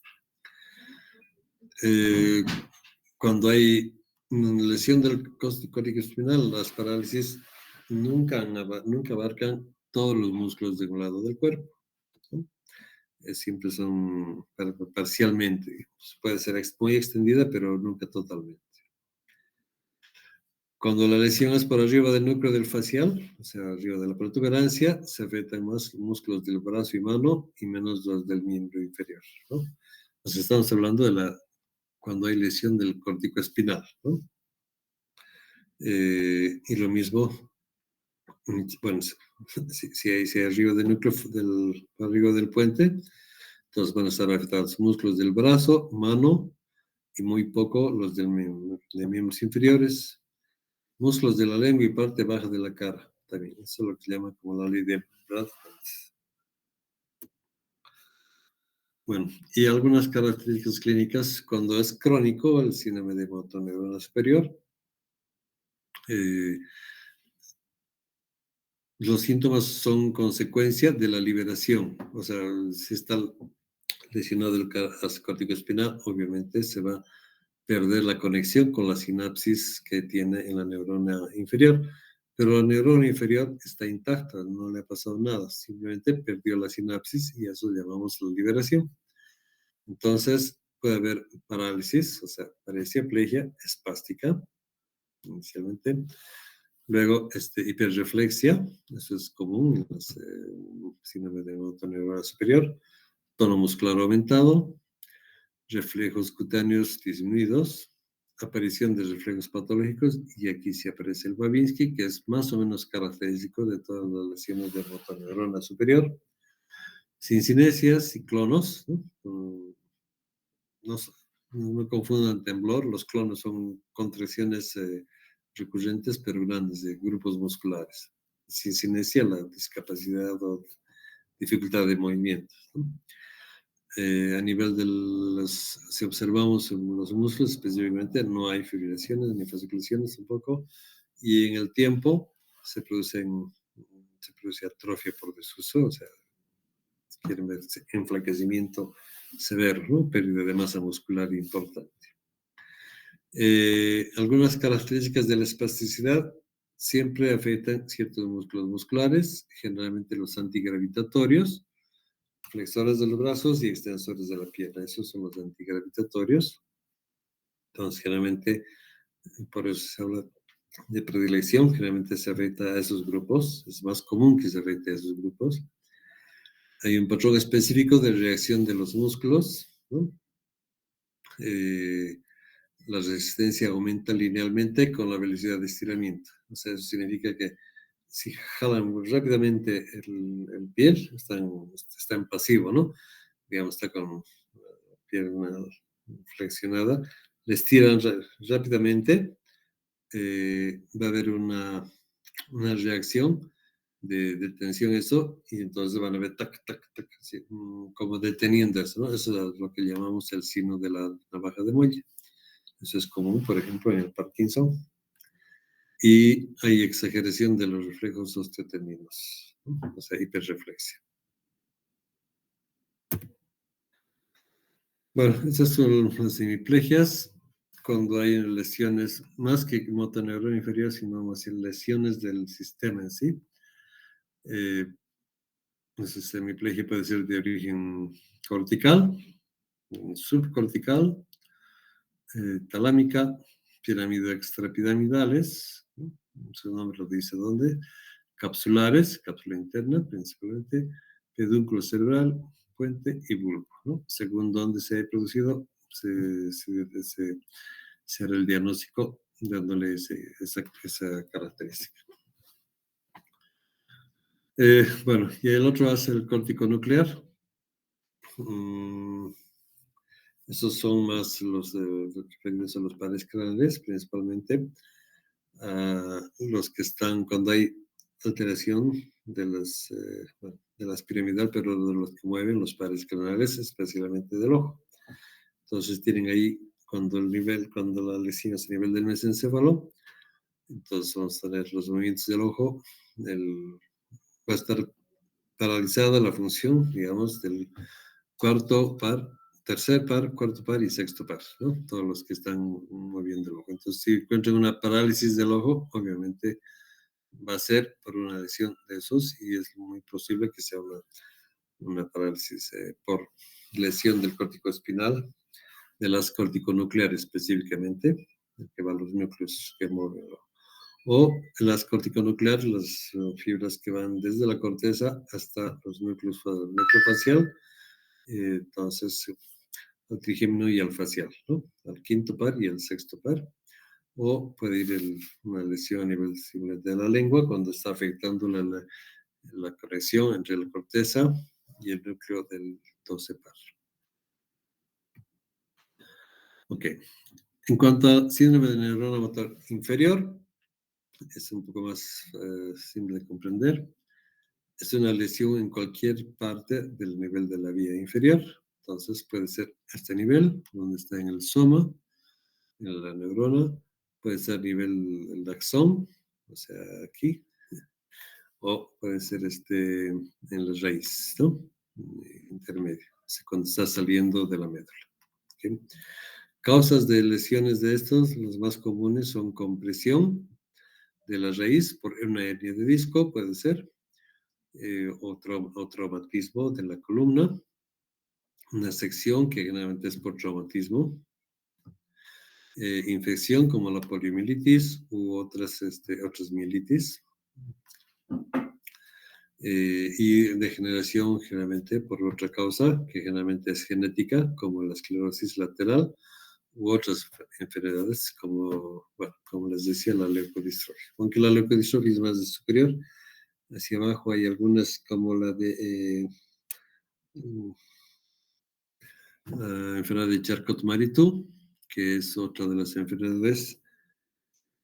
Cuando hay lesión del córtico espinal, las parálisis nunca abarcan todos los músculos de un lado del cuerpo, ¿no? Siempre son parcialmente. Puede ser muy extendida, pero nunca totalmente. Cuando la lesión es por arriba del núcleo del facial, o sea, arriba de la protuberancia, se afectan más músculos del brazo y mano y menos los del miembro inferior, ¿no? Entonces estamos hablando de cuando hay lesión del córtico espinal, ¿no? Y lo mismo, bueno, si hay arriba del núcleo, arriba del puente, entonces van a estar afectados músculos del brazo, mano y muy poco los de miembros inferiores. Músculos de la lengua y parte baja de la cara, también. Eso es lo que se llama como la ley de Bradford. Bueno, y algunas características clínicas cuando es crónico, el síndrome de motoneurona superior. Los síntomas son consecuencia de la liberación. O sea, si está lesionado el córtico espinal, obviamente se va a perder la conexión con la sinapsis que tiene en la neurona inferior. Pero la neurona inferior está intacta, no le ha pasado nada, simplemente perdió la sinapsis y eso llamamos la liberación. Entonces puede haber parálisis, o sea, paraplegia espástica inicialmente. Luego, hiperreflexia, eso es común en los síndrome de motoneurona superior, tono muscular aumentado, reflejos cutáneos disminuidos, aparición de reflejos patológicos, y aquí sí aparece el Babinski, que es más o menos característico de todas las lesiones de motoneurona superior, sincinesias y clonos, ¿no? No, no confundan temblor, los clonos son contracciones recurrentes pero grandes de grupos musculares. Sincinesia, la discapacidad o dificultad de movimiento, ¿no? A nivel de los, si observamos los músculos específicamente, no hay fibrilaciones ni fasciculaciones tampoco, y en el tiempo se produce atrofia por desuso, o sea, quieren ver enflaquecimiento severo, ¿no? Pérdida de masa muscular importante. Algunas características de la espasticidad siempre afectan ciertos músculos musculares, generalmente los antigravitatorios, flexores de los brazos y extensores de la pierna. Esos son los antigravitatorios. Entonces, generalmente, por eso se habla de predilección, generalmente se afecta a esos grupos. Es más común que se afecte a esos grupos. Hay un patrón específico de reacción de los músculos, ¿no? La resistencia aumenta linealmente con la velocidad de estiramiento. O sea, eso significa que si jalan rápidamente el piel, está en pasivo, ¿no? Digamos, está con la pierna flexionada, le estiran rápidamente, va a haber una reacción de tensión eso, y entonces van a ver tac, tac, tac, así, como deteniendo eso, ¿no? Eso es lo que llamamos el signo de la navaja de muelle. Eso es común, por ejemplo, en el Parkinson. Y hay exageración de los reflejos osteotendinosos, ¿no? O sea, hiperreflexia. Bueno, esas son las hemiplegias, cuando hay lesiones, más que motoneurona inferior, sino más bien lesiones del sistema en sí. Entonces, hemiplegia puede ser de origen cortical, subcortical, talámica, pirámide extrapiramidales, ¿no? Su nombre lo dice dónde, capsulares, cápsula interna principalmente, pedúnculo cerebral, puente y bulbo, ¿no? Según dónde se ha producido, se hará el diagnóstico dándole esa característica. Bueno, y el otro hace el córtico nuclear. Esos son más los referidos a los pares craneales, principalmente los que están cuando hay alteración de las piramidal, pero de los que mueven los pares craneales, especialmente del ojo. Entonces tienen ahí, cuando la lesión es a nivel del mesencéfalo, entonces vamos a tener los movimientos del ojo, va a estar paralizada la función, digamos, del cuarto par, tercer par, cuarto par y sexto par, ¿no? Todos los que están moviendo el ojo. Entonces, si encuentran una parálisis del ojo, obviamente va a ser por una lesión de esos, y es muy posible que sea una parálisis por lesión del córtico espinal, de las corticonucleares específicamente, que van los núcleos que mueven el ojo. O las corticonucleares, las fibras que van desde la corteza hasta los núcleos necrofacial, entonces al trigémino y al facial, ¿no? Al quinto par y al sexto par. O puede ir una lesión a nivel de la lengua cuando está afectando la conexión entre la corteza y el núcleo del 12 par. Ok. En cuanto al síndrome de neurona motor inferior, es un poco más simple de comprender. Es una lesión en cualquier parte del nivel de la vía inferior. Entonces puede ser este nivel, donde está en el soma, en la neurona, puede ser a nivel del axón, o sea, aquí, o puede ser en la raíz, ¿no? Intermedio, cuando está saliendo de la médula. ¿Ok? Causas de lesiones de estos, las más comunes son compresión de la raíz por una hernia de disco, puede ser, o traumatismo de la columna, una sección que generalmente es por traumatismo, infección como la poliomielitis u otras mielitis, y degeneración generalmente por otra causa, que generalmente es genética, como la esclerosis lateral u otras enfermedades, como les decía, la leucodistrofia. Aunque la leucodistrofia es más superior, hacia abajo hay algunas como la de mm, la enfermedad de Charcot-Marie-Tooth, que es otra de las enfermedades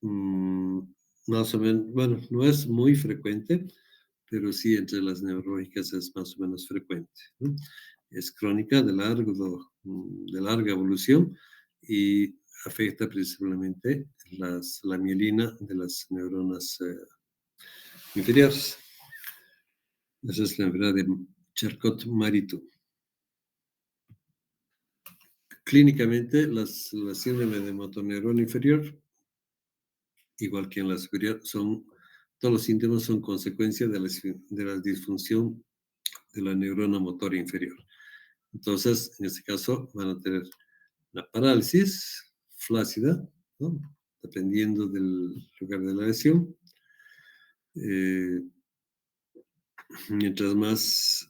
mm, más o menos, bueno, no es muy frecuente, pero sí entre las neurológicas es más o menos frecuente, ¿no? Es crónica de larga evolución y afecta principalmente la mielina de las neuronas inferiores. Esa es la enfermedad de Charcot-Marie-Tooth. Clínicamente, la síndrome de motoneurona inferior, igual que en la superior, todos los síntomas son consecuencia de la disfunción de la neurona motora inferior. Entonces, en este caso, van a tener la parálisis flácida, ¿no? Dependiendo del lugar de la lesión. Mientras más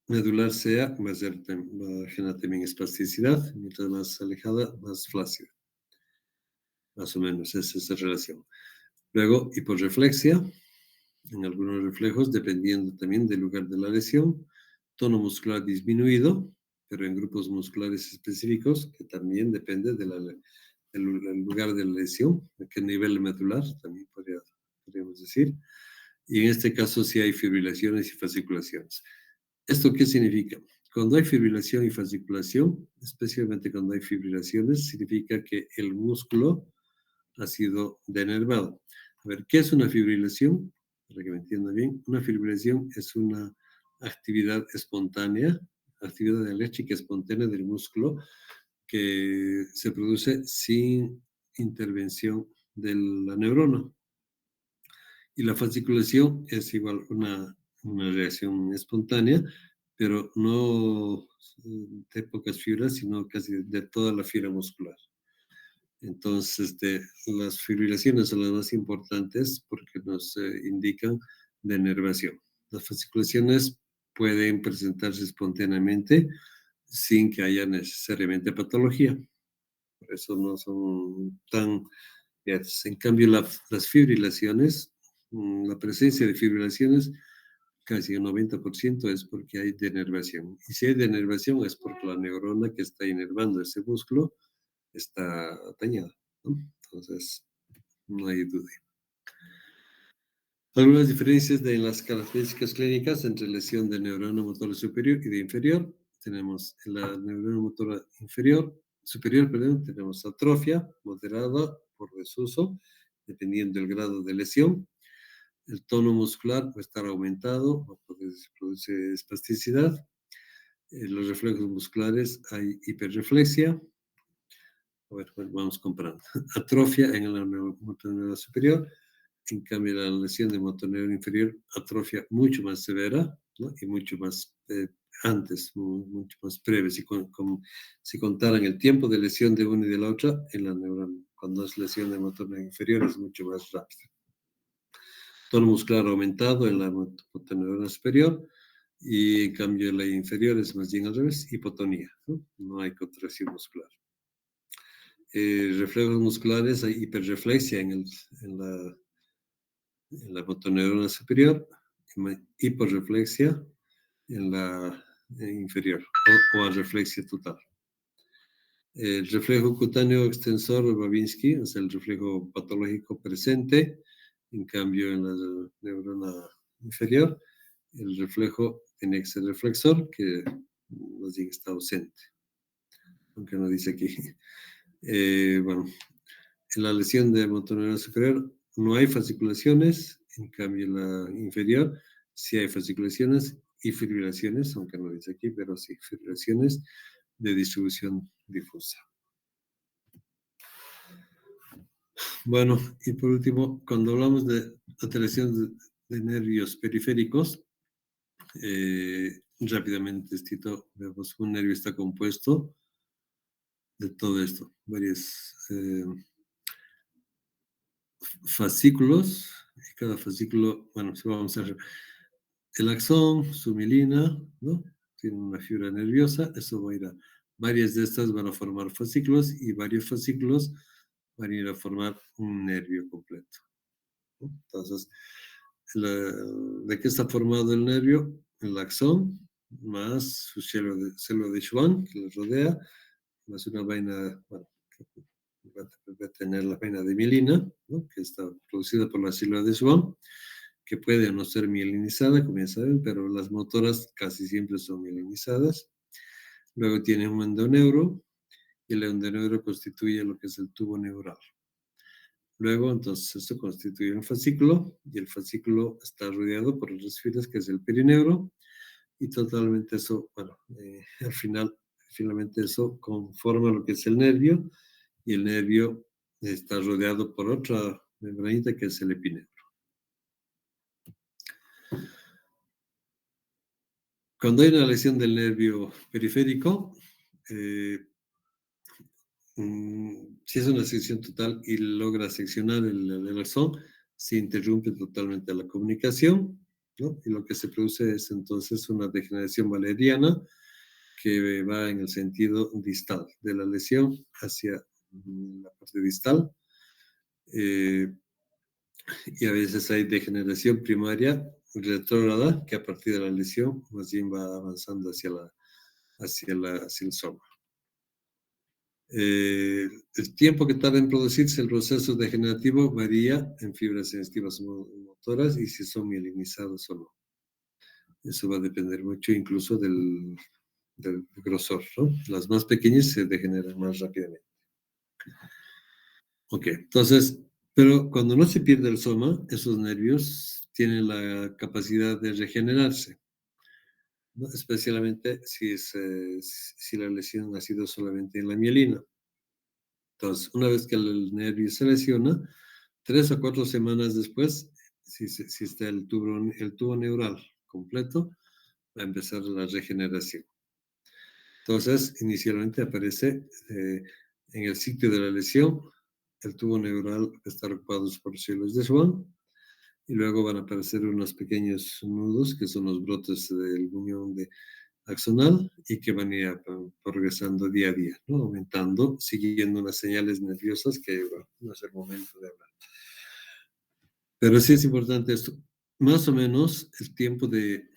medular sea, va a generar también espasticidad. Mientras más alejada, más flácida. Más o menos, esa es la relación. Luego, hiporreflexia, en algunos reflejos, dependiendo también del lugar de la lesión. Tono muscular disminuido, pero en grupos musculares específicos, que también depende del lugar de la lesión, a qué nivel medular, también podríamos decir. Y en este caso sí hay fibrilaciones y fasciculaciones. ¿Esto qué significa? Cuando hay fibrilación y fasciculación, especialmente cuando hay fibrilaciones, significa que el músculo ha sido denervado. A ver, ¿qué es una fibrilación? Para que me entiendan bien, una fibrilación es una actividad espontánea, actividad eléctrica espontánea del músculo que se produce sin intervención de la neurona. Y la fasciculación es igual una reacción espontánea, pero no de pocas fibras, sino casi de toda la fibra muscular. Entonces, las fibrilaciones son las más importantes porque nos indican denervación. Las fasciculaciones pueden presentarse espontáneamente sin que haya necesariamente patología. Por eso no son tan... En cambio, las fibrilaciones, la presencia de fibrilaciones, casi el 90% es porque hay denervación. Y si hay denervación es porque la neurona que está inervando ese músculo está dañada, ¿no? Entonces, no hay duda. Algunas diferencias de las características clínicas entre lesión de neurona motora superior y de inferior. Tenemos en la neurona motora superior, perdón, tenemos atrofia moderada por desuso, dependiendo del grado de lesión. El tono muscular puede estar aumentado o puede producir espasticidad. En los reflejos musculares hay hiperreflexia. A ver, vamos comparando. Atrofia en la motoneuron superior, en cambio la lesión de motoneuron inferior, atrofia mucho más severa, ¿no? Y mucho más mucho más breve. Si contaran el tiempo de lesión de una y de la otra, en la neurona, cuando es lesión de motoneuron inferior, es mucho más rápido. Tono muscular aumentado en la motoneurona superior, y en cambio la inferior es más bien al revés, hipotonía, ¿no? No hay contracción muscular. Reflejos musculares, hay hiperreflexia en la motoneurona superior, hiporreflexia en la inferior, o arreflexia total. El reflejo cutáneo extensor Babinski es el reflejo patológico presente, en cambio en la neurona inferior, el reflejo tiene que ser reflexor, que más bien está ausente, aunque no dice aquí. Bueno, en la lesión de motoneurona superior no hay fasciculaciones En cambio, la inferior, sí hay fasciculaciones y fibrilaciones, aunque no dice aquí, pero sí, fibrilaciones de distribución difusa. Bueno, y por último, cuando hablamos de alteraciones de nervios periféricos, rápidamente, vemos un nervio está compuesto de todo esto, varios fascículos, y cada fascículo, bueno, si vamos a ver, el axón, su mielina, ¿no? Tiene una fibra nerviosa, eso va a ir a, varias de estas van a formar fascículos y varios fascículos van a ir a formar un nervio completo, ¿no? Entonces, ¿de qué está formado el nervio? El axón, más su célula de Schwann que lo rodea, más una vaina, bueno, que va a tener la vaina de mielina, ¿no? Que está producida por la célula de Schwann, que puede o no ser mielinizada, como ya saben, pero las motoras casi siempre son mielinizadas. Luego tiene un endoneuro, y el endoneuro constituye lo que es el tubo neural. Luego, entonces, esto constituye un fascículo, y el fascículo está rodeado por otras fibras, que es el perineuro, y totalmente eso, bueno, finalmente eso conforma lo que es el nervio, y el nervio está rodeado por otra membranita, que es el epineurio. Cuando hay una lesión del nervio periférico, si es una sección total y logra seccionar el axón, se interrumpe totalmente la comunicación, ¿no? Y lo que se produce es entonces una degeneración valeriana que va en el sentido distal de la lesión hacia la parte distal. Y a veces hay degeneración primaria retrógrada, que a partir de la lesión más bien va avanzando hacia el soma. El tiempo que tarda en producirse el proceso degenerativo varía en fibras sensitivas motoras y si son mielinizadas o no. Eso va a depender mucho incluso del grosor, ¿no? Las más pequeñas se degeneran más rápidamente. Ok, entonces, pero cuando no se pierde el soma, esos nervios tienen la capacidad de regenerarse, ¿no? Especialmente si la lesión ha sido solamente en la mielina. Entonces, una vez que el nervio se lesiona, 3 a 4 semanas después, si está el tubo neural completo, va a empezar la regeneración. Entonces, inicialmente aparece en el sitio de la lesión, el tubo neural está ocupado por células de Schwann, y luego van a aparecer unos pequeños nudos, que son los brotes del muñón axonal, y que van a ir progresando día a día, ¿no? Aumentando, siguiendo unas señales nerviosas que, bueno, no es el momento de hablar. Pero sí es importante esto. Más o menos el tiempo de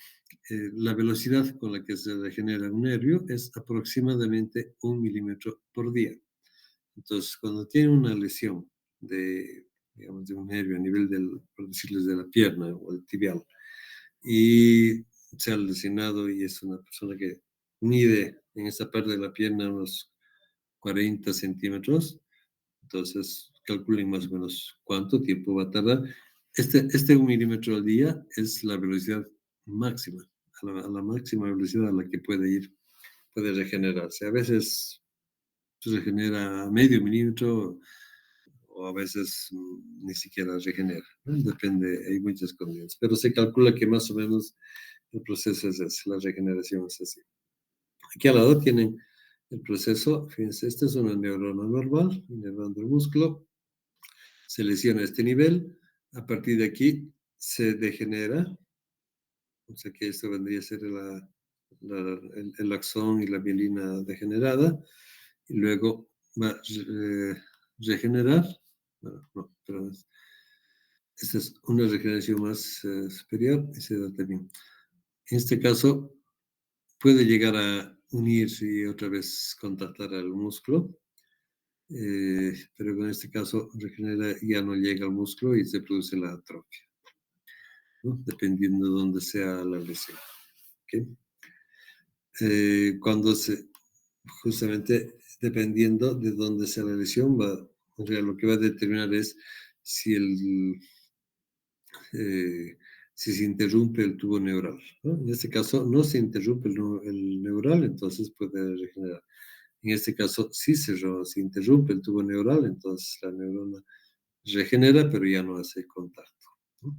la velocidad con la que se regenera un nervio es aproximadamente 1 milímetro por día. Entonces, cuando tiene una lesión digamos, de un nervio a nivel por decirles, de la pierna o el tibial, y se ha lesionado y es una persona que mide en esa parte de la pierna unos 40 centímetros, entonces calculen más o menos cuánto tiempo va a tardar. Este 1 milímetro al día es la velocidad máxima, a la máxima velocidad a la que puede regenerarse. A veces se regenera medio milímetro o a veces ni siquiera regenera, ¿no? Depende, hay muchas condiciones, pero se calcula que más o menos el proceso es ese, la regeneración es así. Aquí al lado tienen el proceso, fíjense, esta es una neurona normal, inervando el músculo, se lesiona este nivel, a partir de aquí se degenera, o sea que esto vendría a ser el axón y la mielina degenerada, y luego va a regenerar, bueno, no, perdón, esta es una regeneración más superior y se da también. En este caso, puede llegar a unirse y otra vez contactar al músculo, pero en este caso regenera, ya no llega al músculo y se produce la atrofia, ¿no? Dependiendo de dónde sea la lesión. ¿Okay? Justamente dependiendo de dónde sea la lesión, lo que va a determinar es si eh, si se interrumpe el tubo neural, ¿no? En este caso no se interrumpe el neural, entonces puede regenerar. En este caso sí se interrumpe el tubo neural, entonces la neurona regenera, pero ya no hace contacto, ¿no?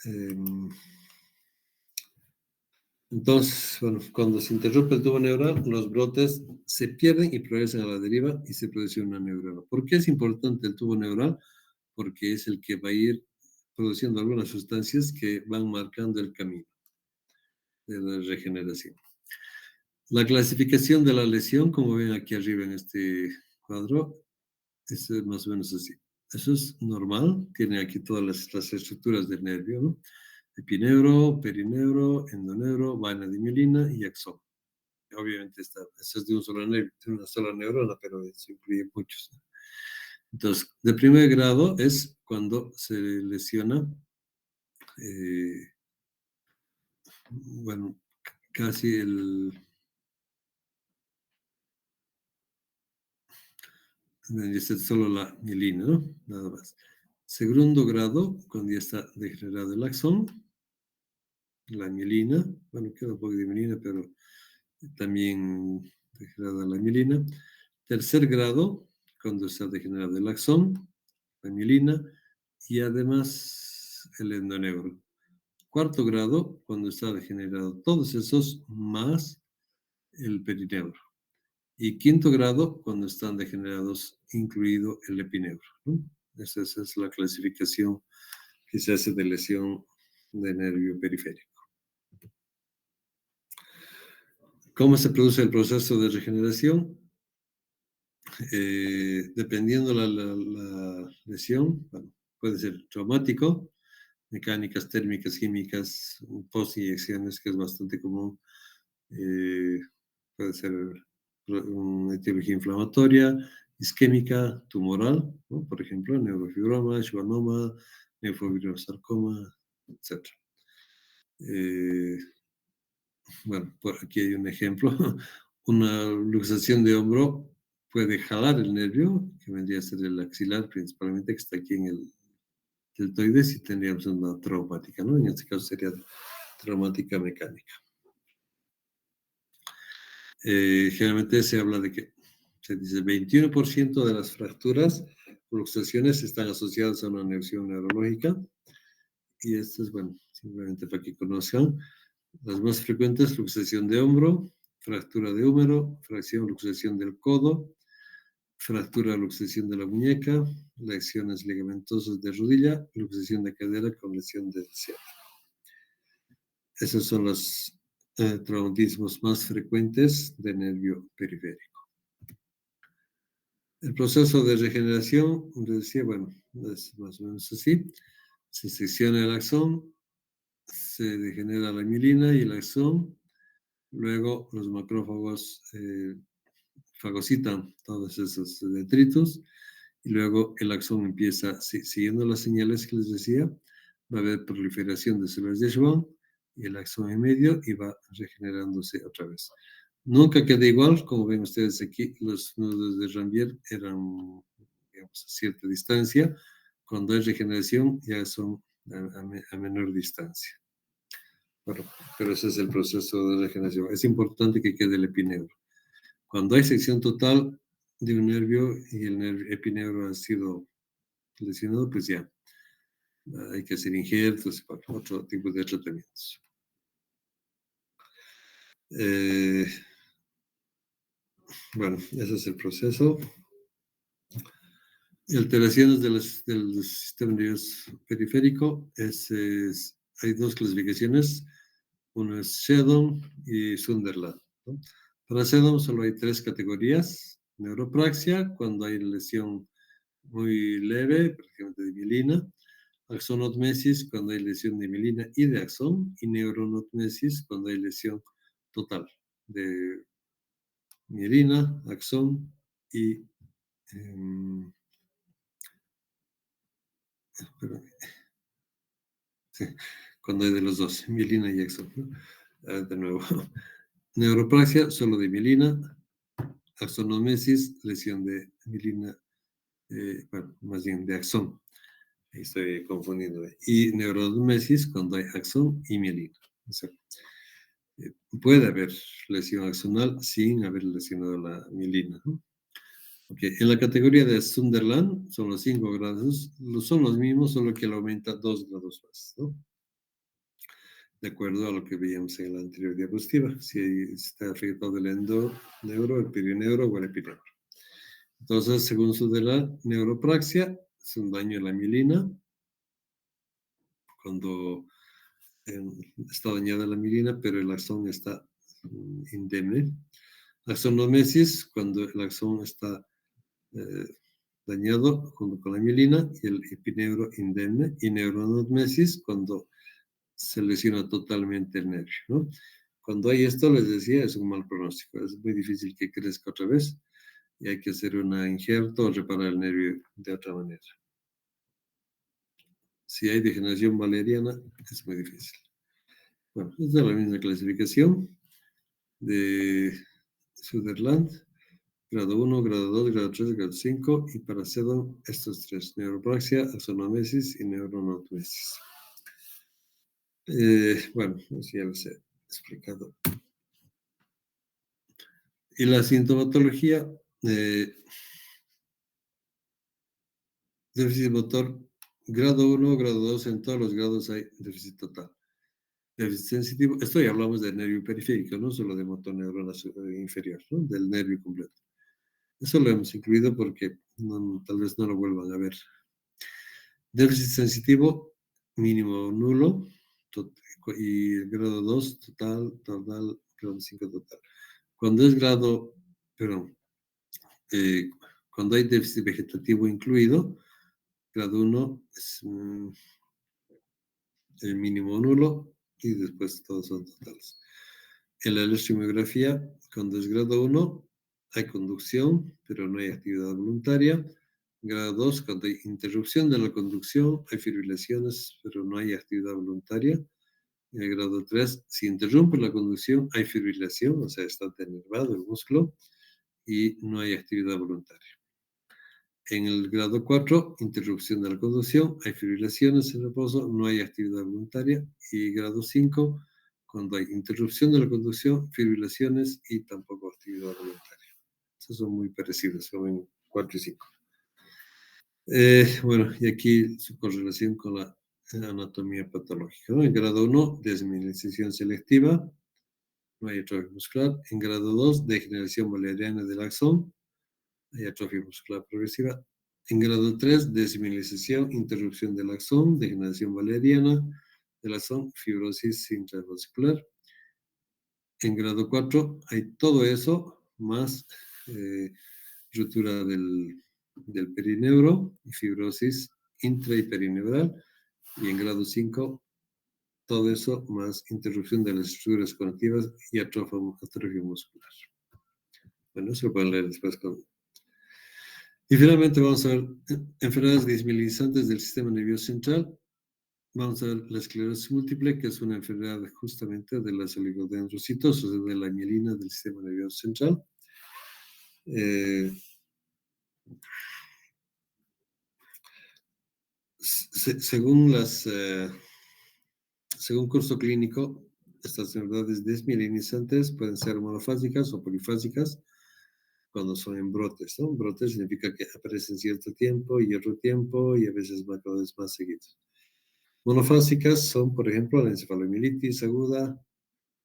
Em, Entonces, bueno, cuando se interrumpe el tubo neural, los brotes se pierden y progresan a la deriva y se produce una neurona. ¿Por qué es importante el tubo neural? Porque es el que va a ir produciendo algunas sustancias que van marcando el camino de la regeneración. La clasificación de la lesión, como ven aquí arriba en este cuadro, es más o menos así. Eso es normal, tiene aquí todas las estructuras del nervio, ¿no? Epineuro, perineuro, endoneuro, vaina de mielina y axón. Obviamente eso es de un solo nervio, de una sola neurona, pero eso incluye muchos, ¿no? Entonces, de primer grado es cuando se lesiona, eh, bueno, casi dice solo la mielina, ¿no? Nada más. Segundo grado, cuando ya está degenerado el axón, la mielina, bueno, queda un poco de mielina, pero también degenerada la mielina. Tercer grado, cuando está degenerado el axón, la mielina, y además el endoneuro. Cuarto grado, cuando está degenerado todos esos, más el perineuro. Y quinto grado, cuando están degenerados, incluido el epineuro, ¿no? Esa es la clasificación que se hace de lesión de nervio periférico. ¿Cómo se produce el proceso de regeneración? Dependiendo la lesión, bueno, puede ser traumático, mecánicas, térmicas, químicas, post-inyecciones, que es bastante común. eh, Puede ser una etiología inflamatoria, isquémica, tumoral, ¿no? Por ejemplo, neurofibroma, schwannoma, neofibrosarcoma, etc. Eh, bueno, por aquí hay un ejemplo. Una luxación de hombro puede jalar el nervio, que vendría a ser el axilar principalmente, que está aquí en el deltoides, y tendríamos una traumática, ¿no? En este caso sería traumática mecánica. Generalmente se habla de que se dice 21% de las fracturas o luxaciones están asociadas a una lesión neurológica, y esto es, bueno, simplemente para que conozcan. Las más frecuentes: luxación de hombro, fractura de húmero, fracción luxación del codo, fractura luxación de la muñeca, lesiones ligamentosas de rodilla, luxación de cadera con lesión del ciático. Esos son los traumatismos más frecuentes de nervio periférico. El proceso de regeneración, como decía, bueno, es más o menos así. Se secciona el axón, se degenera la mielina y el axón. Luego los macrófagos fagocitan todos esos detritos, y luego el axón empieza, siguiendo las señales que les decía, va a haber proliferación de células de Schwann y el axón en medio, y va regenerándose otra vez. Nunca queda igual, como ven ustedes aquí, los nudos de Ranvier eran, digamos, a cierta distancia. Cuando hay regeneración ya son a menor distancia. Bueno, pero ese es el proceso de regeneración. Es importante que quede el epineuro. Cuando hay sección total de un nervio y el epineuro ha sido lesionado, pues ya hay que hacer injertos, otro tipo de tratamientos. Eh, bueno, ese es el proceso. Alteraciones del sistema nervioso periférico. Hay dos clasificaciones. Uno es Sheldon y Sunderland, ¿no? Para Sheldon solo hay tres categorías: neuropraxia, cuando hay lesión muy leve, por ejemplo de mielina; axonotmesis, cuando hay lesión de mielina y de axón; y neuronotmesis, cuando hay lesión total de mielina, axón y sí, cuando hay de los dos, mielina y axón, ¿no? De nuevo, neuropraxia solo de mielina; axonomesis, lesión de mielina, bueno, más bien de axón; Ahí estoy confundiendo. Y neuromesis cuando hay axón y mielina. O sea, puede haber lesión axonal sin haber lesionado la mielina, ¿no? Okay. En la categoría de Sunderland son los 5 grados, son los mismos, solo que él aumenta 2 grados más, ¿no? De acuerdo a lo que veíamos en la anterior diapositiva, si está afectado el endoneuro, el perineuro o el epineuro. Entonces, según Sunderland, neuropraxia es un daño en la mielina, cuando está dañada la mielina, pero el axón está indemne. Axonomesis, cuando el axón está dañado junto con la mielina, y el epineuro indemne, y neuroanatmesis, cuando se lesiona totalmente el nervio, ¿no? Cuando hay esto, les decía, es un mal pronóstico, es muy difícil que crezca otra vez, y hay que hacer un injerto o reparar el nervio de otra manera. Si hay degeneración valeriana, es muy difícil. Bueno, esta es la misma clasificación de Sutherland, grado 1, grado 2, grado 3, grado 5, y para Sedon estos tres, neuropraxia, axonomesis y neuroanatmesis. Bueno, así ya les he explicado. Y la sintomatología, déficit motor, grado 1, grado 2, en todos los grados hay déficit total. Déficit sensitivo, esto ya hablamos del nervio periférico, no solo de motoneurona inferior, ¿no? Del nervio completo. Eso lo hemos incluido porque tal vez no lo vuelvan a ver. Déficit sensitivo, mínimo nulo, y grado 2, total, grado 5, total. Cuando es grado, perdón, cuando hay déficit vegetativo incluido, grado 1 es el mínimo nulo y después todos son totales. En la electromiografía, cuando es grado 1, hay conducción, pero no hay actividad voluntaria. Grado 2, cuando hay interrupción de la conducción, hay fibrilaciones, pero no hay actividad voluntaria. En el grado 3, si interrumpe la conducción, hay fibrilación, o sea, está denervado el músculo y no hay actividad voluntaria. En el grado 4, interrupción de la conducción, hay fibrilaciones en reposo, no hay actividad voluntaria. Y grado 5, cuando hay interrupción de la conducción, fibrilaciones y tampoco actividad voluntaria. Esos son muy parecidos, son en 4 y 5. Bueno, y aquí su correlación con la anatomía patológica, ¿no? En grado 1, desmineralización selectiva, no hay atrofia muscular. En grado 2, degeneración valeriana del axón, hay atrofia muscular progresiva. En grado 3, desmineralización, interrupción del axón, degeneración valeriana del axón, fibrosis intravascular. En grado 4 hay todo eso, más ruptura del perineuro y fibrosis intra y perineural. Y en grado 5, todo eso más interrupción de las estructuras conectivas y atrofia muscular. Bueno, eso lo pueden leer después Y finalmente vamos a ver enfermedades desmineralizantes del sistema nervioso central. Vamos a ver la esclerosis múltiple, que es una enfermedad justamente de las oligodendrocitos, o sea, de la mielina del sistema nervioso central. Según curso clínico, estas enfermedades desmielinizantes pueden ser monofásicas o polifásicas cuando son en brotes, ¿no? Brotes significa que aparecen cierto tiempo y otro tiempo y a veces cada vez más seguidos. Monofásicas son, por ejemplo, la encefalomielitis aguda,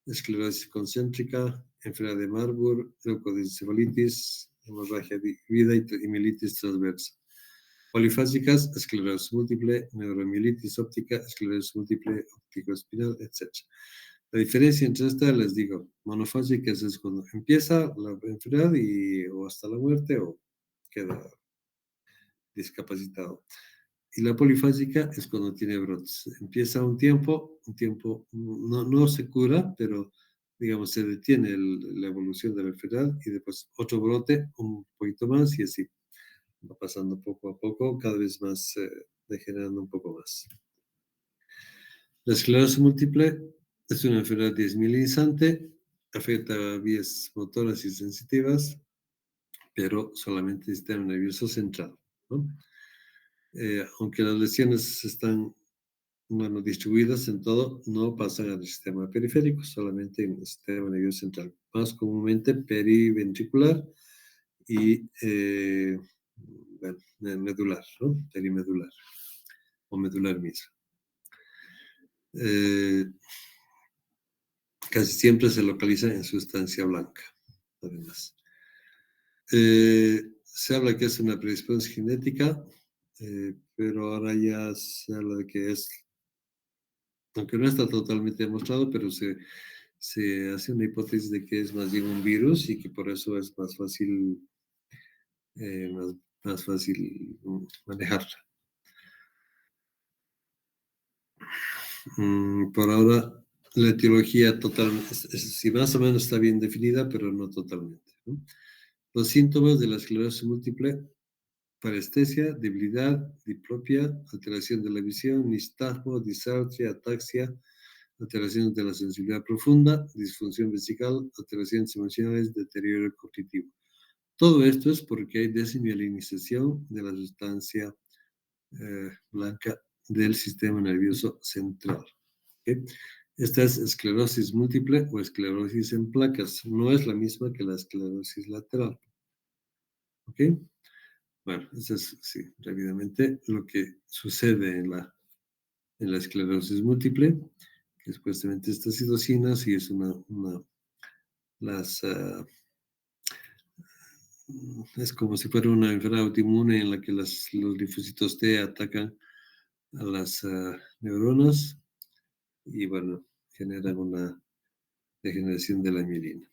esclerosis concéntrica, enfermedad de Marburg, leucoencefalitis, hemorragia dividida y mielitis transversa. Polifásicas, esclerosis múltiple, neuromielitis óptica, esclerosis múltiple óptico-espinal, etc. La diferencia entre estas, les digo, monofásicas es cuando empieza la enfermedad o hasta la muerte o queda discapacitado. Y la polifásica es cuando tiene brotes. Empieza un tiempo no se cura, pero digamos se detiene la evolución de la enfermedad y después otro brote, un poquito más y así. Va pasando poco a poco, cada vez más degenerando un poco más. La esclerosis múltiple es una enfermedad desmielinizante, afecta a vías motoras y sensitivas, pero solamente el sistema nervioso central, ¿no? Aunque las lesiones están, bueno, distribuidas en todo, no pasan al sistema periférico, solamente en el sistema nervioso central, más comúnmente periventricular y bueno, medular, ¿no? Perimedular o medular mismo. Casi siempre se localiza en sustancia blanca, además. Se habla que es una predisposición genética, pero ahora ya se habla de que es, aunque no está totalmente demostrado, pero se hace una hipótesis de que es más bien un virus y que por eso es más fácil, eh, más, más fácil manejarla. Por ahora, la etiología total, sí, más o menos está bien definida, pero no totalmente, ¿no? Los síntomas de la esclerosis múltiple: parestesia, debilidad, diplopia, alteración de la visión, nistagmo, disartria, ataxia, alteraciones de la sensibilidad profunda, disfunción vesical, alteraciones emocionales, deterioro cognitivo. Todo esto es porque hay desmielinización de la sustancia blanca del sistema nervioso central. ¿Okay? Esta es esclerosis múltiple o esclerosis en placas. No es la misma que la esclerosis lateral. ¿Ok? Bueno, eso es, sí, rápidamente lo que sucede en la esclerosis múltiple, que supuestamente estas citocinas, y es las, es como si fuera una enfermedad autoinmune en la que los linfocitos T atacan a las neuronas y, bueno, generan una degeneración de la mielina.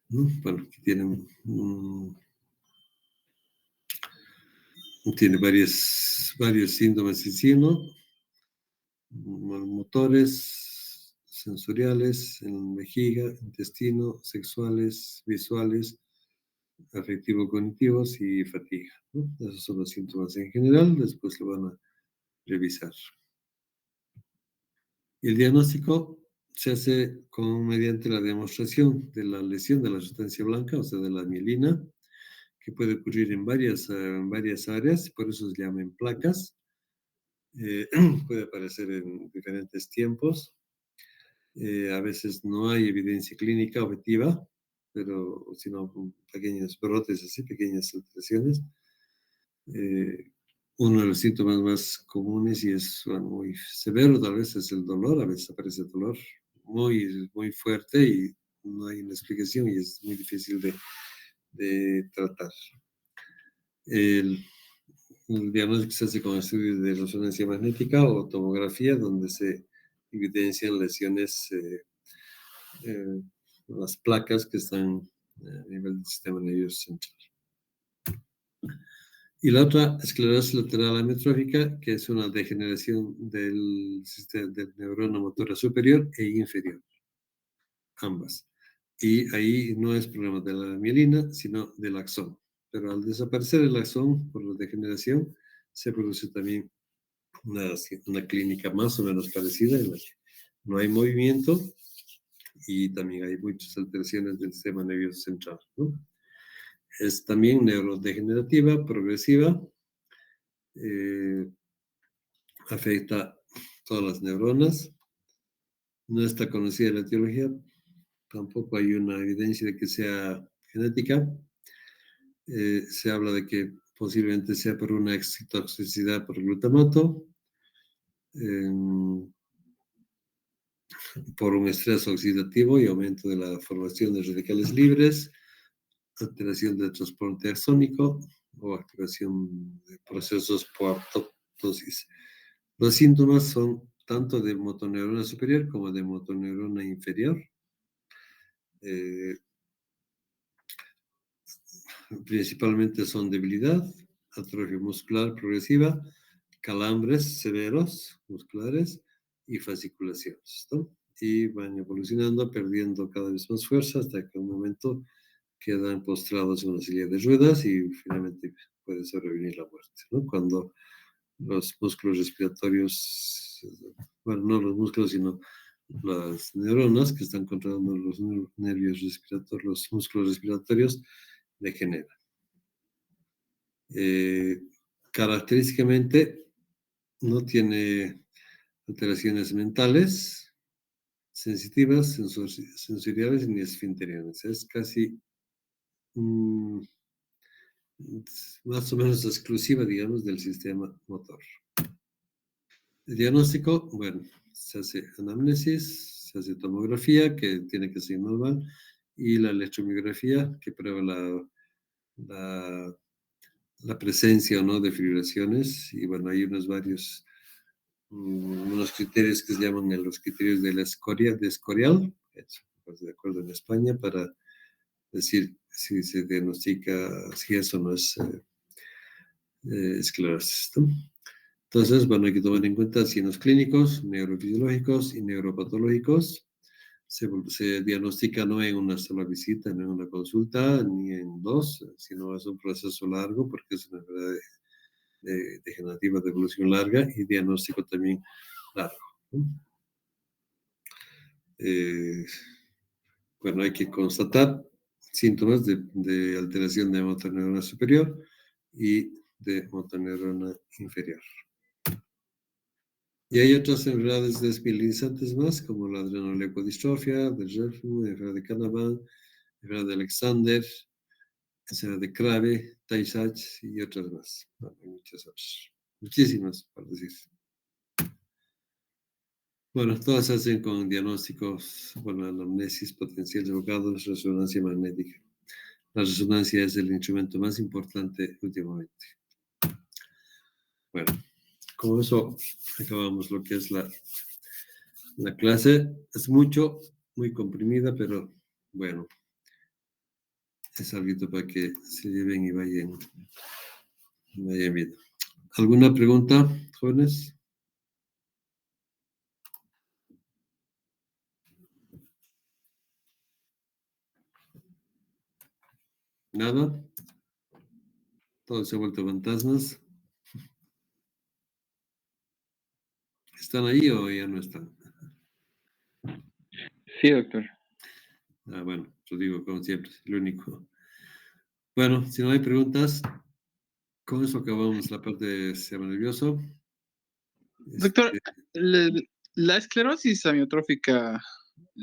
Bueno, tiene varios síntomas en sí, ¿no? Motores, sensoriales, en vejiga, intestino, sexuales, visuales, afectivo-cognitivos y fatiga, ¿no? Esos son los síntomas en general, después lo van a revisar. El diagnóstico se hace mediante la demostración de la lesión de la sustancia blanca, o sea, de la mielina, que puede ocurrir en varias áreas, por eso se llaman placas. Puede aparecer en diferentes tiempos. A veces no hay evidencia clínica objetiva, pero sino pequeños brotes así, pequeñas alteraciones. Uno de los síntomas más comunes y es, bueno, muy severo, tal vez es el dolor. A veces aparece dolor muy fuerte y no hay una explicación y es muy difícil de tratar. El diagnóstico se hace con estudios de resonancia magnética o tomografía, donde se evidencian lesiones, las placas que están a nivel del sistema nervioso central. Y la otra, esclerosis lateral amiotrófica, que es una degeneración del sistema del neurona motora superior e inferior, ambas. Y ahí no es problema de la mielina, sino del axón. Pero al desaparecer el axón por la degeneración, se produce también una clínica más o menos parecida en la que no hay movimiento y también hay muchas alteraciones del sistema nervioso central, ¿no? Es también neurodegenerativa, progresiva, afecta todas las neuronas. No está conocida la etiología, tampoco hay una evidencia de que sea genética. Se habla de que posiblemente sea por una excitoxicidad por glutamato, por un estrés oxidativo y aumento de la formación de radicales libres, alteración del transporte axónico o activación de procesos por apoptosis. Los síntomas son tanto de motoneurona superior como de motoneurona inferior. Principalmente son debilidad, atrofia muscular progresiva, calambres severos musculares y fasciculaciones, ¿no? Y van evolucionando, perdiendo cada vez más fuerza hasta que un momento quedan postrados en una silla de ruedas y finalmente puede sobrevenir la muerte, ¿no? Cuando los músculos respiratorios, bueno, no los músculos, sino las neuronas que están controlando los nervios respiratorios, los músculos respiratorios, degeneran. Eh, Característicamente no tiene alteraciones mentales, sensitivas, sensoriales ni esfinterianas. Es casi mm, más o menos exclusiva, digamos, del sistema motor. El diagnóstico, bueno, se hace anamnesis, se hace tomografía, que tiene que ser normal, y la electromiografía, que prueba la, la presencia o no de fibrilaciones. Y bueno, hay unos criterios que se llaman los criterios de la escoria, de Escorial, pues, de acuerdo en España, para decir si se diagnostica, si eso no es esclerosis, ¿no? Entonces, bueno, hay que tomar en cuenta signos clínicos, neurofisiológicos y neuropatológicos. Se diagnostica no en una sola visita, no en una consulta, ni en dos, sino es un proceso largo porque es una enfermedad degenerativa de evolución larga y diagnóstico también largo, ¿no? Eh, bueno, hay que constatar síntomas de alteración de motoneurona superior y de motoneurona inferior. Y hay otras enfermedades desmielinizantes más, como la adrenoleucodistrofia, de Jervin, enfermedad de Canavan, enfermedad de Alexander, enfermedad de Krabbe, Tay-Sachs y otras más. Bueno, hay muchas otras. Muchísimas, por decir. Bueno, todas se hacen con diagnósticos, bueno, anamnesis, potenciales abogados, resonancia magnética. La resonancia es el instrumento más importante últimamente. Bueno, con eso acabamos lo que es la clase. Es muy comprimida, pero bueno, es algo para que se lleven y vayan viendo. ¿Alguna pregunta, jóvenes? ¿Nada? Todo se ha vuelto fantasmas. ¿Están ahí o ya no están? Sí, doctor. Ah, bueno, yo digo como siempre, lo único. Bueno, si no hay preguntas, con eso acabamos la parte de sistema nervioso. Doctor, ¿la esclerosis amiotrófica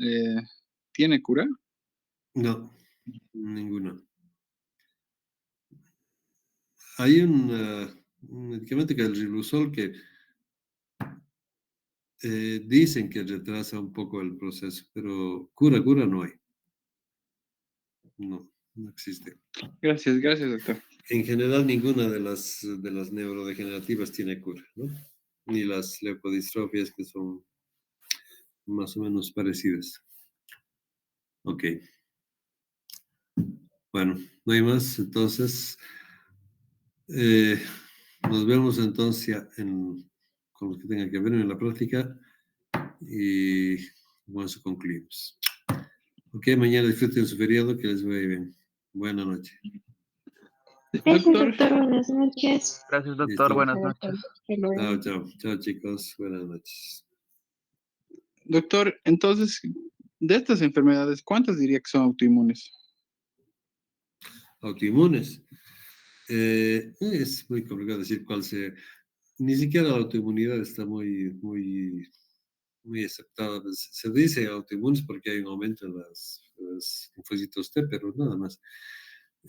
eh, tiene cura? No, ninguno. Hay un medicamento que es el Riluzol que dicen que retrasa un poco el proceso, pero cura no hay. No existe. Gracias, doctor. En general, ninguna de las neurodegenerativas tiene cura, ¿no? Ni las leucodistrofias que son más o menos parecidas. Ok. Bueno, no hay más. Entonces, nos vemos entonces ya con lo que tenga que ver en la práctica y con eso concluimos. Ok, mañana disfruten su feriado, que les vaya bien. Buenas noches. Gracias, Doctor, doctor. Buenas noches. gracias, doctor. Listo. Buenas Hasta noches. luego. Chao, chao. Chao, chicos. Buenas noches. Doctor, entonces, de estas enfermedades, ¿cuántas diría que son autoinmunes? Autoinmunes. Es muy complicado decir cuál sea. Ni siquiera la autoinmunidad está muy aceptada. Pues, se dice autoinmunes porque hay un aumento en los linfocitos T, pero nada más.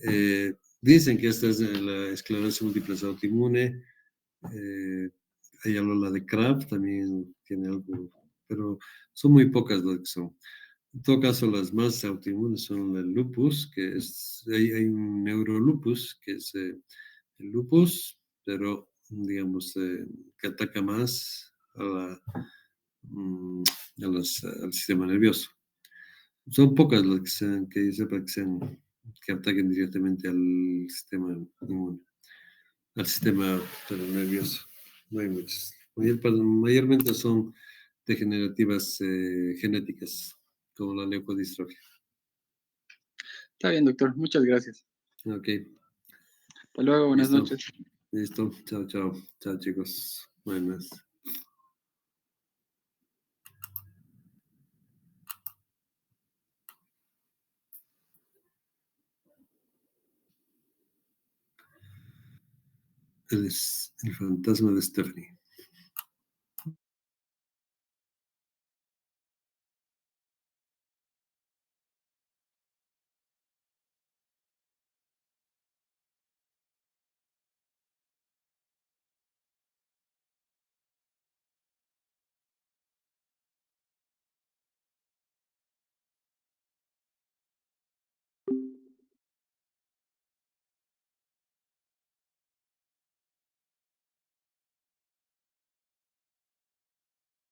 Eh, Dicen que esta es la esclerosis múltiple autoinmune. Eh, Hay algo la de Kraft, también tiene algo, pero son muy pocas las que son. En todo caso, las más autoinmunes son el lupus, hay un neurolupus, que es el lupus, pero digamos que ataca más mm, al sistema nervioso. Son pocas las que yo sepa que ataquen directamente al sistema inmune, al sistema nervioso. No hay muchas. Mayormente son degenerativas genéticas, como la leucodistrofia. Está bien, doctor. Muchas gracias. Ok, Hasta luego. Buenas listo. noches. Listo. Chao, chao. Chao, chicos. Buenas. Él es el fantasma de Stephanie.